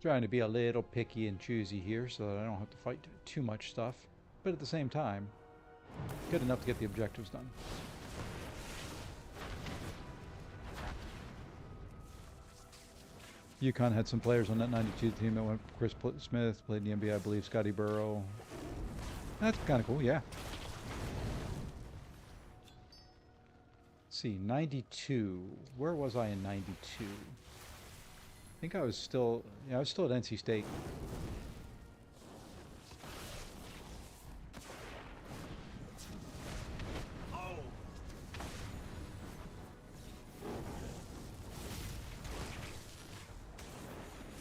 Trying to be a little picky and choosy here so that I don't have to fight too much stuff. But at the same time, good enough to get the objectives done. UConn had some players on that 92 team that went. Chris Smith played in the NBA, I believe. Scotty Burrow. That's kind of cool, yeah. Let's see, 92. Where was I in 92? I think I was still, yeah, I was still at NC State.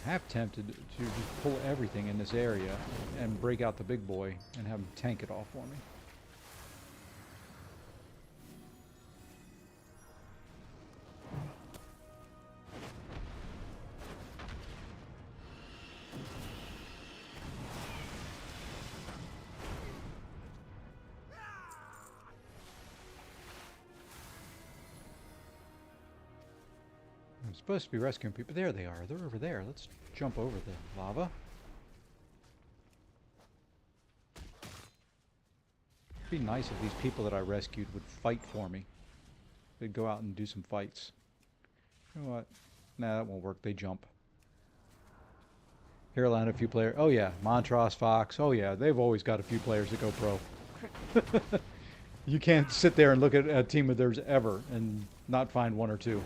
Half tempted to just pull everything in this area and break out the big boy and have him tank it all for me. I'm supposed to be rescuing people. There they are. They're over there. Let's jump over the lava. It'd be nice if these people that I rescued would fight for me. They'd go out and do some fights. You know what? Nah, that won't work. They jump. Here, land a few players. Oh yeah, Montrose, Fox. Oh yeah, they've always got a few players that go pro. You can't sit there and look at a team of theirs ever and not find one or two.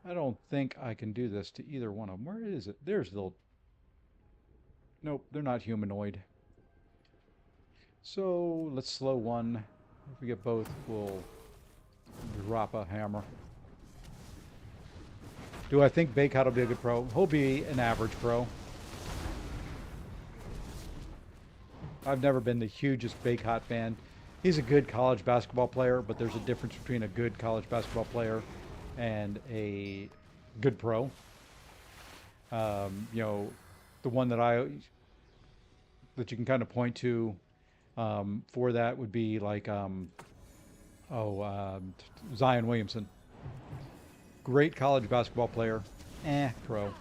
I don't think I can do this to either one of them. Where is it? There's the... Nope, they're not humanoid. So, let's slow one. If we get both, we'll drop a hammer. Do I think Baycott will be a good pro? He'll be an average pro. I've never been the hugest Baycott fan. He's a good college basketball player, but there's a difference between a good college basketball player and a good pro. You know, the one that you can kind of point to for that would be like Zion Williamson. Great college basketball player, pro.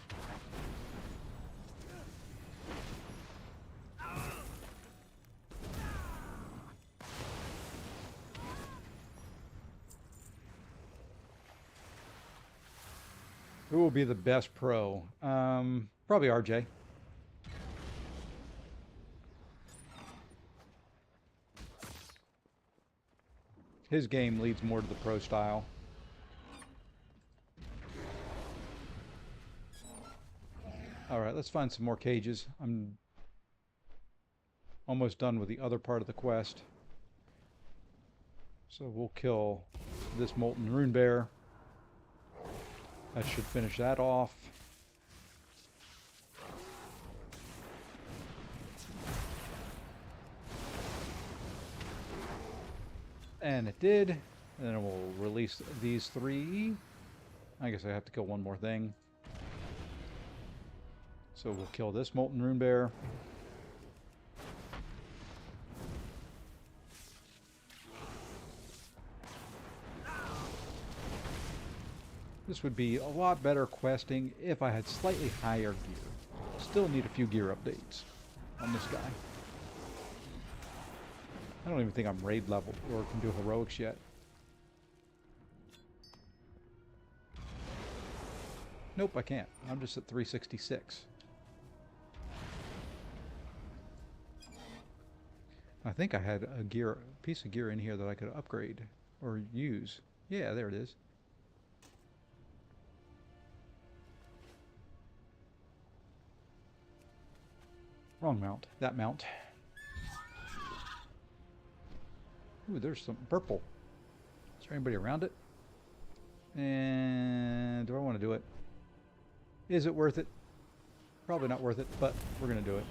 Who will be the best pro? Probably RJ. His game leads more to the pro style. Alright, let's find some more cages. I'm almost done with the other part of the quest. So we'll kill this Molten Rune Bear. That should finish that off. And it did. And then we'll release these three. I guess I have to kill one more thing. So we'll kill this Molten Rune Bear. This would be a lot better questing if I had slightly higher gear. Still need a few gear updates on this guy. I don't even think I'm raid level or can do heroics yet. Nope, I can't. I'm just at 366. I think I had a piece of gear in here that I could upgrade or use. Yeah, there it is. Wrong mount. That mount. Ooh, there's some purple. Is there anybody around it? And do I want to do it? Is it worth it? Probably not worth it, but we're going to do it.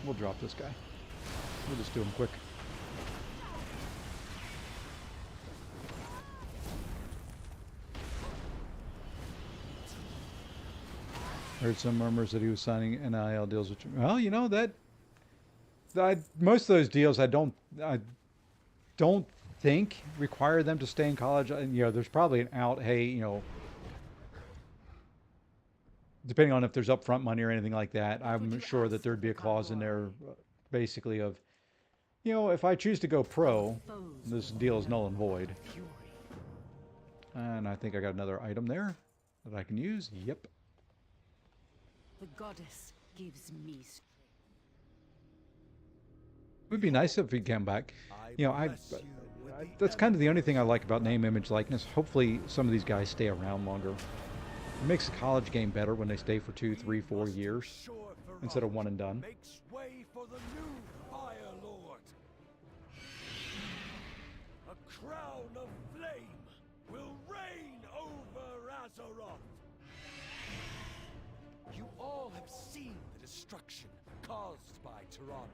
We'll drop this guy. We'll just do him quick. Heard some murmurs that he was signing NIL deals with... Well, you know, that most of those deals I don't think require them to stay in college. And, you know, there's probably an out, hey, you know, depending on if there's upfront money or anything like that, I'm sure that there'd be a clause in there basically of, you know, if I choose to go pro, this deal is null and void. And I think I got another item there that I can use. Yep. The goddess gives me strength. It would be nice if he came back. You know, that's kind of the only thing I like about name, image, likeness. Hopefully some of these guys stay around longer. It makes the college game better when they stay for 2, 3, 4 years instead of one and done. Makes way for the new Fire Lord. A crown of flame will reign over Azeroth. You all have seen the destruction caused by Tyrande.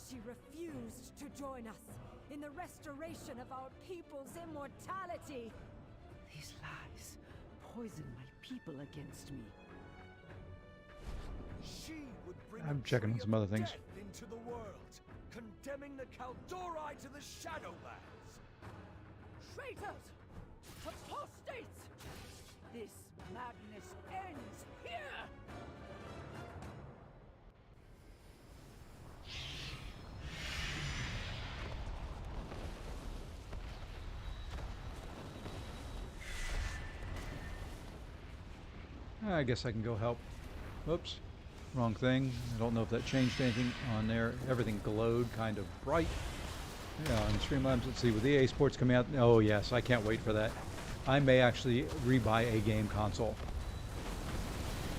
She refused to join us in the restoration of our people's immortality. These lies poison my people against me. She would bring I'm a checking tree some of other things. death into the world, condemning the Kaldori to the Shadowlands. Traitors! Apostates! This madness ends here! I guess I can go help. Oops. Wrong thing. I don't know if that changed anything on there. Everything glowed kind of bright. Yeah, on Streamlabs, let's see, with EA Sports coming out. Oh, yes, I can't wait for that. I may actually rebuy a game console.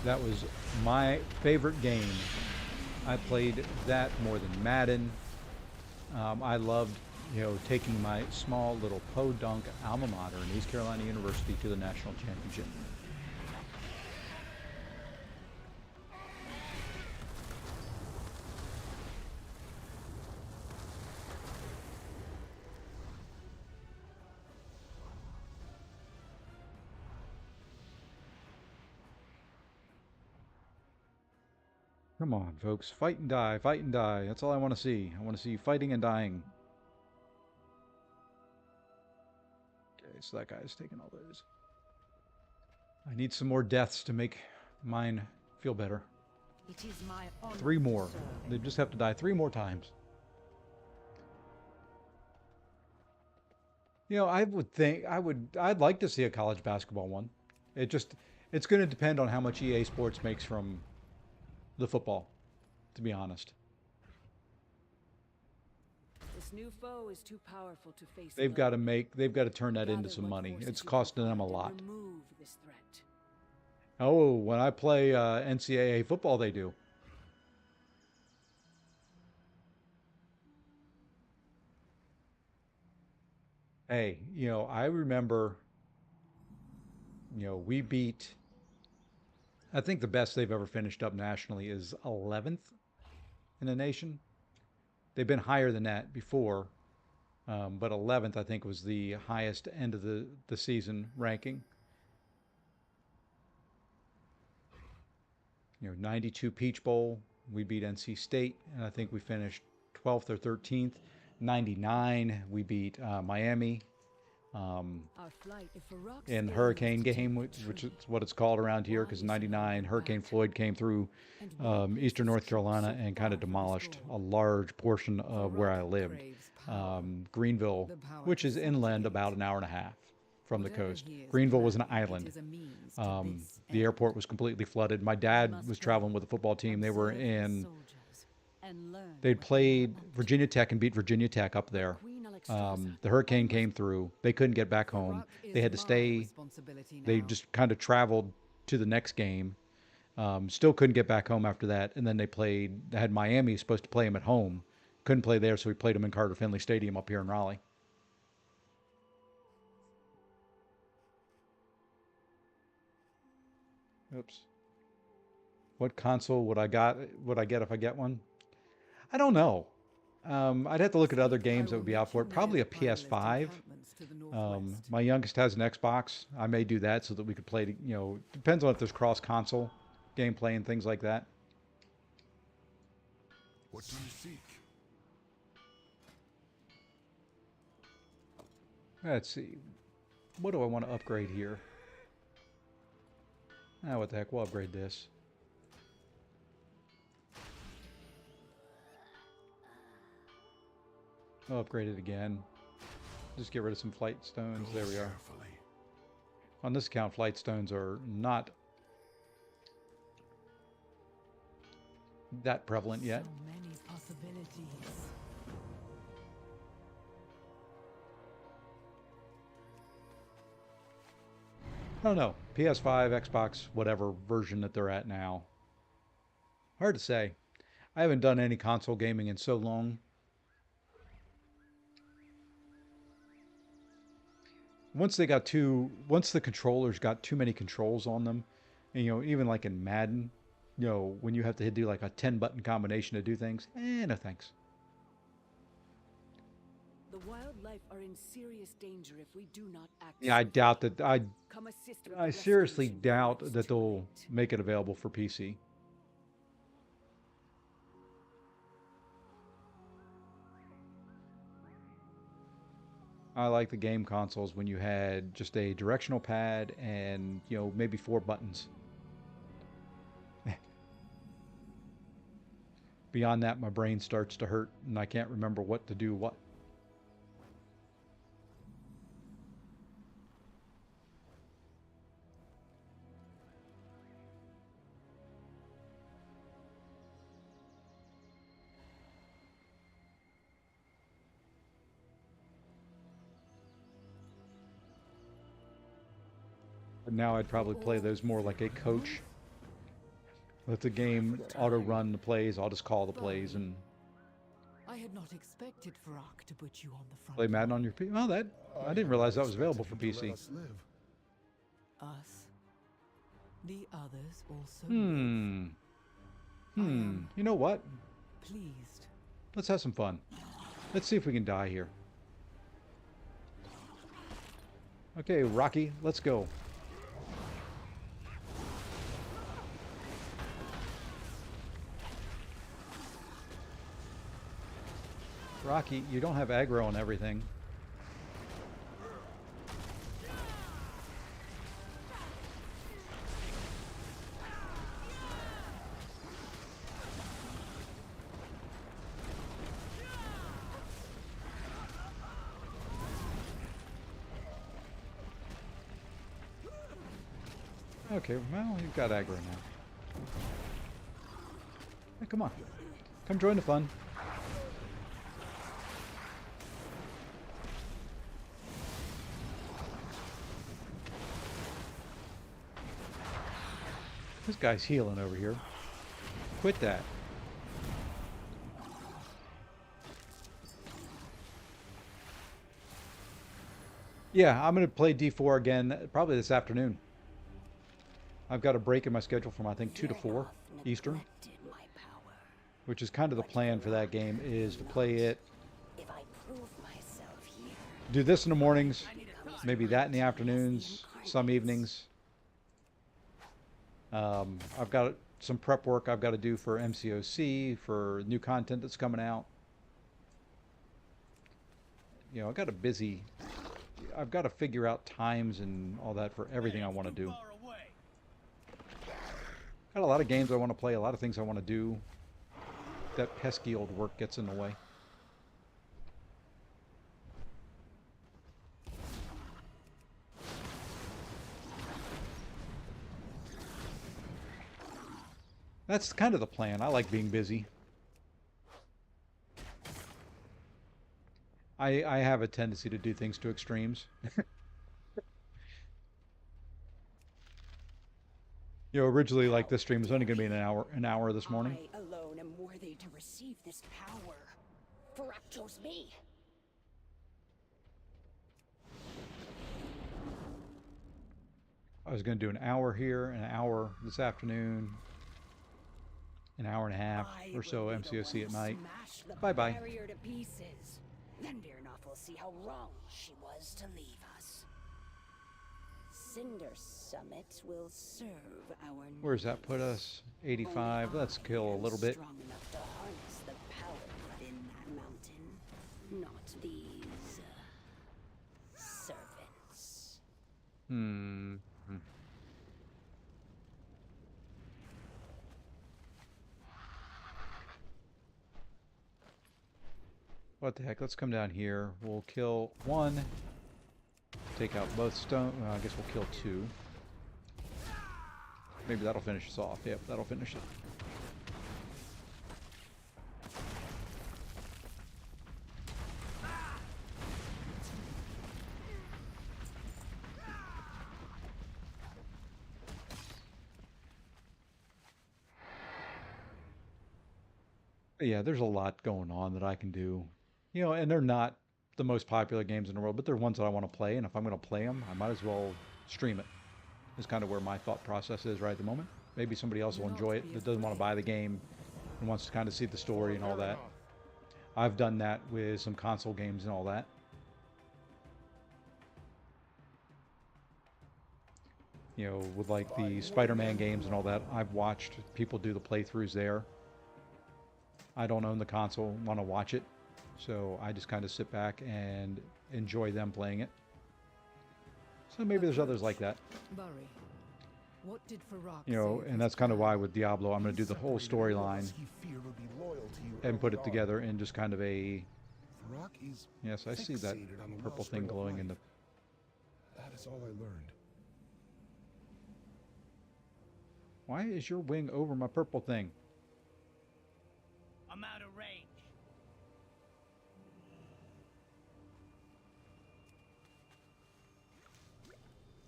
That was my favorite game. I played that more than Madden. I loved, taking my small little podunk alma mater in East Carolina University to the national championship. Come on, folks. Fight and die. Fight and die. That's all I want to see. I want to see fighting and dying. Okay, so that guy's taking all those. I need some more deaths to make mine feel better. It is my honor 3 to more. serve. They just have to die 3 more times. I'd like to see a college basketball one. It's going to depend on how much EA Sports makes from the football, to be honest. This new foe is too powerful to face. They've got to turn that into some money. It's costing them a lot. Remove this threat. Oh, when I play NCAA football, they do. Hey, I remember, we beat, I think the best they've ever finished up nationally is 11th in the nation. They've been higher than that before, but 11th, I think, was the highest end of the season ranking. 92 Peach Bowl, we beat NC State, and I think we finished 12th or 13th. 99, we beat Miami. In the Hurricane game, which is what it's called around here, because 99, Hurricane Floyd came through eastern North Carolina and kind of demolished a large portion of where I lived. Greenville, which is inland about an hour and a half from the coast. Greenville was an island. The airport was completely flooded. My dad was traveling with the football team. They'd played Virginia Tech and beat Virginia Tech up there. The hurricane came through. They couldn't get back home. They had to stay. They just kind of traveled to the next game. Still couldn't get back home after that. And then they had Miami supposed to play them at home. Couldn't play there, so we played them in Carter Finley Stadium up here in Raleigh. Oops. What console would I get if I get one? I don't know. I'd have to look at other games that would be out for it. Probably a PS5. My youngest has an Xbox. I may do that so that we could play, depends on if there's cross-console gameplay and things like that. What do you seek? Let's see. What do I want to upgrade here? What the heck, we'll upgrade this. I'll upgrade it again. Just get rid of some flight stones. There we are. On this account, flight stones are not that prevalent yet. So many possibilities. I don't know. PS5, Xbox, whatever version that they're at now. Hard to say. I haven't done any console gaming in so long. Once the controllers got too many controls on them, and, even like in Madden, when you have to do like a 10-button combination to do things, no thanks. The wildlife are in serious danger if we do not act. Yeah, I doubt that. Come assist with I the seriously restoration doubt before it's that too they'll late. make it available for PC. I like the game consoles when you had just a directional pad and, you know, maybe 4 buttons. Beyond that, my brain starts to hurt and I can't remember what to do what. But now I'd probably play those more like a coach. Let the game auto-run the plays. I'll just call the plays and I had not expected Farak to put you on the front. play Madden on your PC. Well, that I didn't realize that was available for PC. Us. The others also. You know what? Pleased. Let's have some fun. Let's see if we can die here. Okay, Rocky, let's go. Rocky, you don't have aggro on everything. Okay, well, you've got aggro now. Hey, come on. Come join the fun. This guy's healing over here. Quit that. Yeah, I'm going to play D4 again probably this afternoon. I've got a break in my schedule from, I think, 2 to 4 Eastern. Which is kind of the plan for that game, is to play it. Do this in the mornings, maybe that in the afternoons, some evenings. I've got some prep work I've got to do for MCOC, for new content that's coming out. You know, I've got to figure out times and all that for everything I want to do. Got a lot of games I want to play, a lot of things I want to do. That pesky old work gets in the way. That's kind of the plan. I like being busy. I have a tendency to do things to extremes. You know, originally, like, this stream was only going to be an hour this morning. I alone am worthy to receive this power. Farak chose me. I was going to do an hour here, an hour this afternoon, an hour and a half or so MCOC at night. Bye-bye. To pieces. Then Virnoff will see how wrong she was to leave us. Cinder Summit will serve our needs. Where's that put us? 85. Let's kill a little bit. Strong enough to harness the power within that mountain. Not these servants. What the heck? Let's come down here. We'll kill one. Take out both stone. Well, I guess we'll kill 2. Maybe that'll finish us off. Yep, that'll finish it. Yeah, there's a lot going on that I can do. You know, and they're not the most popular games in the world, but they're ones that I want to play, and if I'm going to play them, I might as well stream it. Is kind of where my thought process is right at the moment. Maybe somebody else will enjoy it that doesn't want to buy the game and wants to kind of see the story and all that. I've done that with some console games and all that. You know, with like the Spider-Man games and all that, I've watched people do the playthroughs there. I don't own the console, want to watch it, so I just kind of sit back and enjoy them playing it. So maybe there's others like that. Burry, what did Farak You know, say and that's kind of why with Diablo, I'm going to do the whole storyline and put it together in just kind of a... Yes, I see that purple thing glowing in the... That is all I learned. Why is your wing over my purple thing? I'm out of range.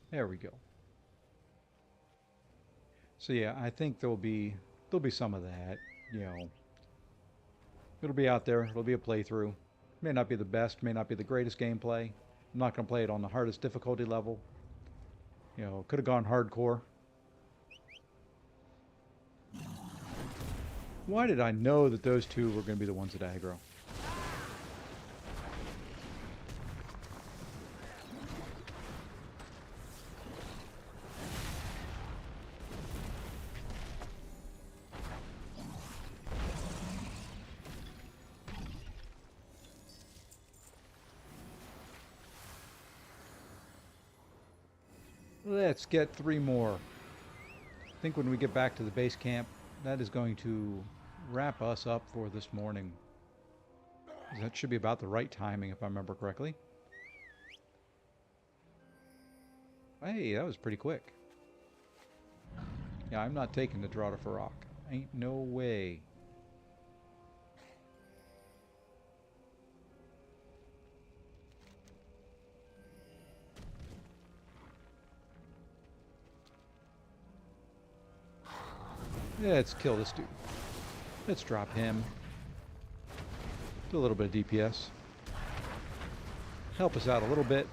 There we go. So yeah, I think there'll be some of that, you know. It'll be out there, it'll be a playthrough. May not be the best, may not be the greatest gameplay. I'm not going to play it on the hardest difficulty level. You know, could have gone hardcore. Why did I know that those two were going to be the ones that aggro? Let's get 3 more. I think when we get back to the base camp, that is going to wrap us up for this morning. That should be about the right timing if I remember correctly. Hey, that was pretty quick. Yeah, I'm not taking the draw to Farak. Ain't no way. Let's kill this dude. Let's drop him. Do a little bit of DPS. Help us out a little bit.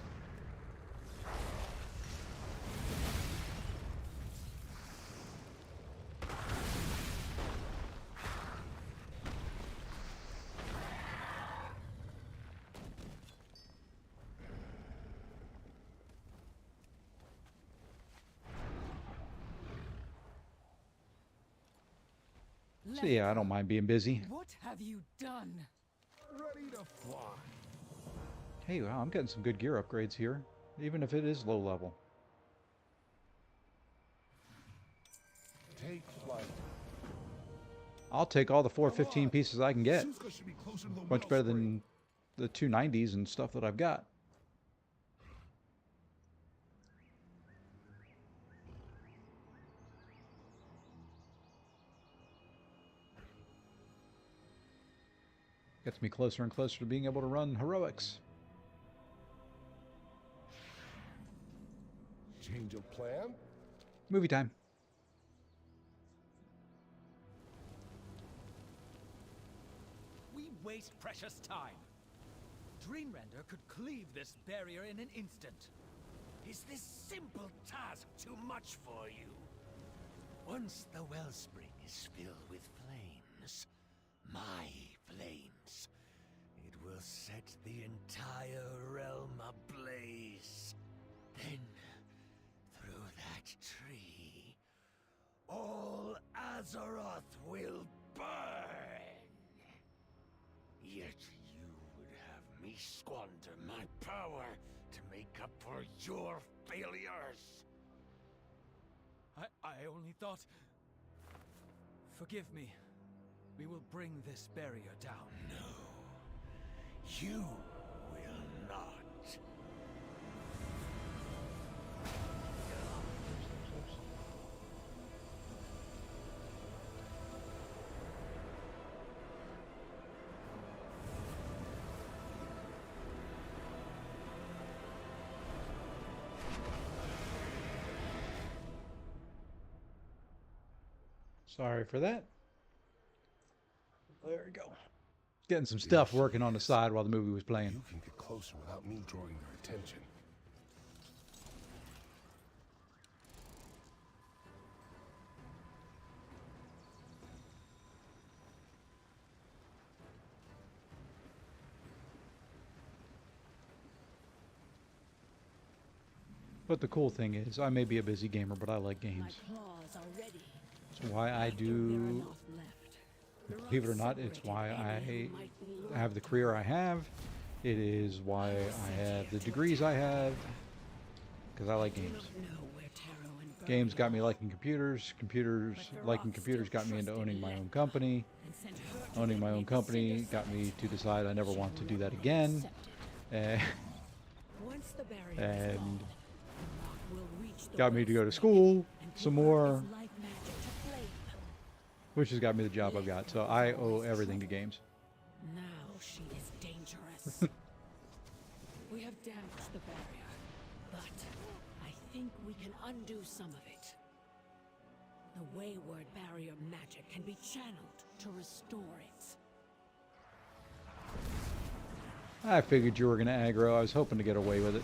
So yeah, I don't mind being busy. What have you done? Ready to fly. Hey, wow, I'm getting some good gear upgrades here, even if it is low level. Take flight. I'll take all the 415 pieces I can get. Suska should be closer to the Much better wellspring. than the 290s and stuff that I've got. Gets me closer and closer to being able to run heroics. Change of plan? Movie time. We waste precious time. Dreamrender could cleave this barrier in an instant. Is this simple task too much for you? Once the wellspring is filled with flames, my flames, it will set the entire realm ablaze. Then, through that tree, all Azeroth will burn. Yet you would have me squander my power to make up for your failures. I only thought... Forgive me. We will bring this barrier down. No, you will not. Sorry for that. There we go. Getting some stuff working on the side while the movie was playing. You can get closer without me drawing their attention. But the cool thing is, I may be a busy gamer, but I like My games. claws are ready. It's why I After do, Miranov left, believe it or not, it's why I have the career I have. It is why I have the degrees I have. Because I like games. Games got me liking computers. Liking computers got me into owning my own company. Owning my own company got me to decide I never want to do that again. And got me to go to school some more, which has got me the job I've got. So I owe everything to games. Now she is dangerous. We have damaged the barrier, but I think we can undo some of it. The wayward barrier magic can be channeled to restore it. I figured you were going to aggro. I was hoping to get away with it.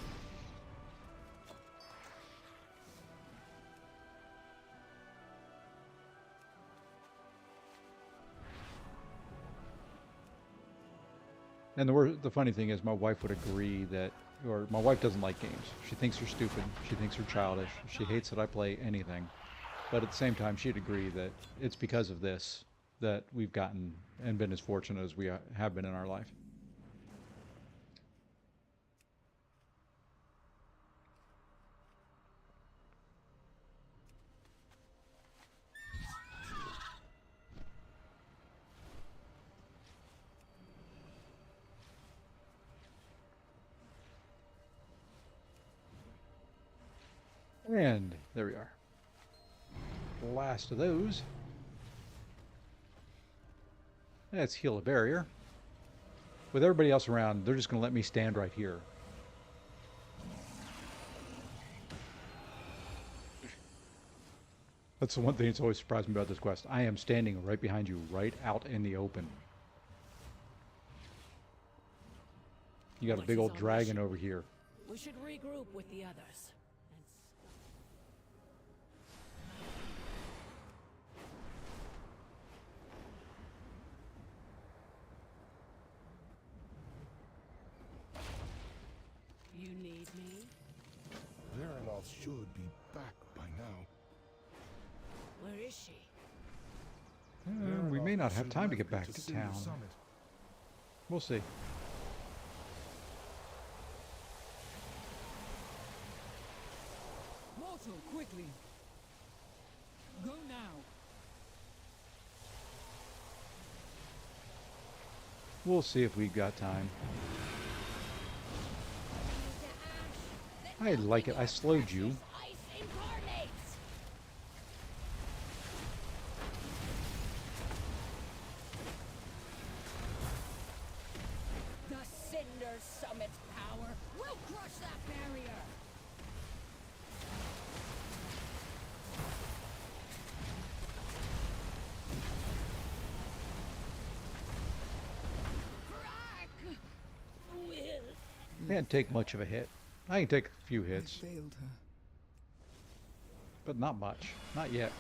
And the funny thing is, my wife would agree that, or my wife doesn't like games. She thinks they're stupid. She thinks they're childish. She hates that I play anything. But at the same time, she'd agree that it's because of this that we've gotten and been as fortunate as we have been in our life. And there we are. Last of those. Let's heal a barrier. With everybody else around, they're just going to let me stand right here. That's the one thing that's always surprised me about this quest. I am standing right behind you, right out in the open. You got a big old dragon over here. We should regroup with the others. You need me? Miranov should be back by now. Where is she? We may not have time to get back to town. We'll see. Mortal, quickly! Go now! We'll see if we've got time. I like it. I slowed you. The Cinder Summit's power will crush that barrier. Crack will. Can't take much of a hit. I can take a few hits, Failed her. but not much. Not yet.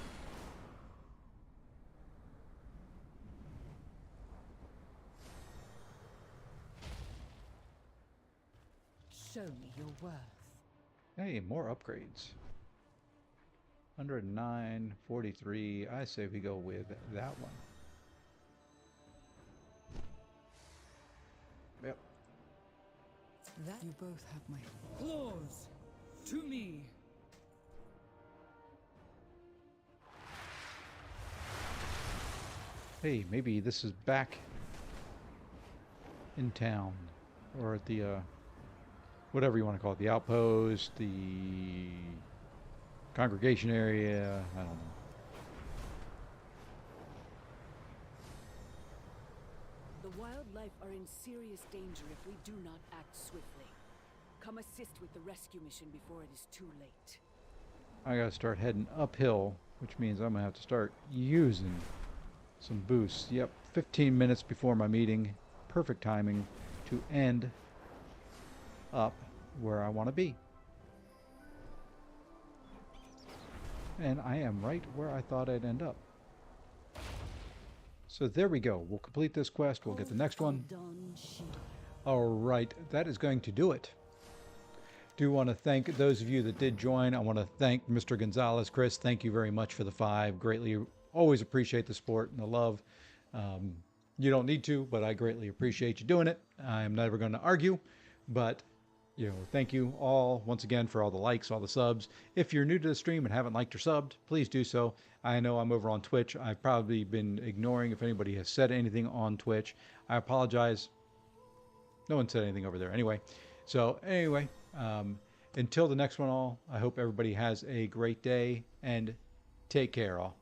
Show me your worth. Hey, more upgrades. 109, 43. I say we go with that one. Yep. That you both have my claws to me. Hey, maybe this is back in town, or at the, whatever you want to call it, the outpost, the congregation area, I don't know. The wildlife are in serious danger if we do not act swiftly. Come assist with the rescue mission before it is too late. I gotta start heading uphill, which means I'm gonna have to start using some boosts. Yep, 15 minutes before my meeting. Perfect timing to end up where I want to be. And I am right where I thought I'd end up. So there we go. We'll complete this quest. We'll get the next one. Alright, that is going to do it. Do want to thank those of you that did join. I want to thank Mr. Gonzalez. Chris, thank you very much for the 5. Greatly, always appreciate the support and the love. You don't need to, but I greatly appreciate you doing it. I'm never going to argue, but thank you all once again for all the likes, all the subs. If you're new to the stream and haven't liked or subbed, please do so. I know I'm over on Twitch. I've probably been ignoring if anybody has said anything on Twitch. I apologize. No one said anything over there. Anyway, until the next one, all, I hope everybody has a great day and take care, all.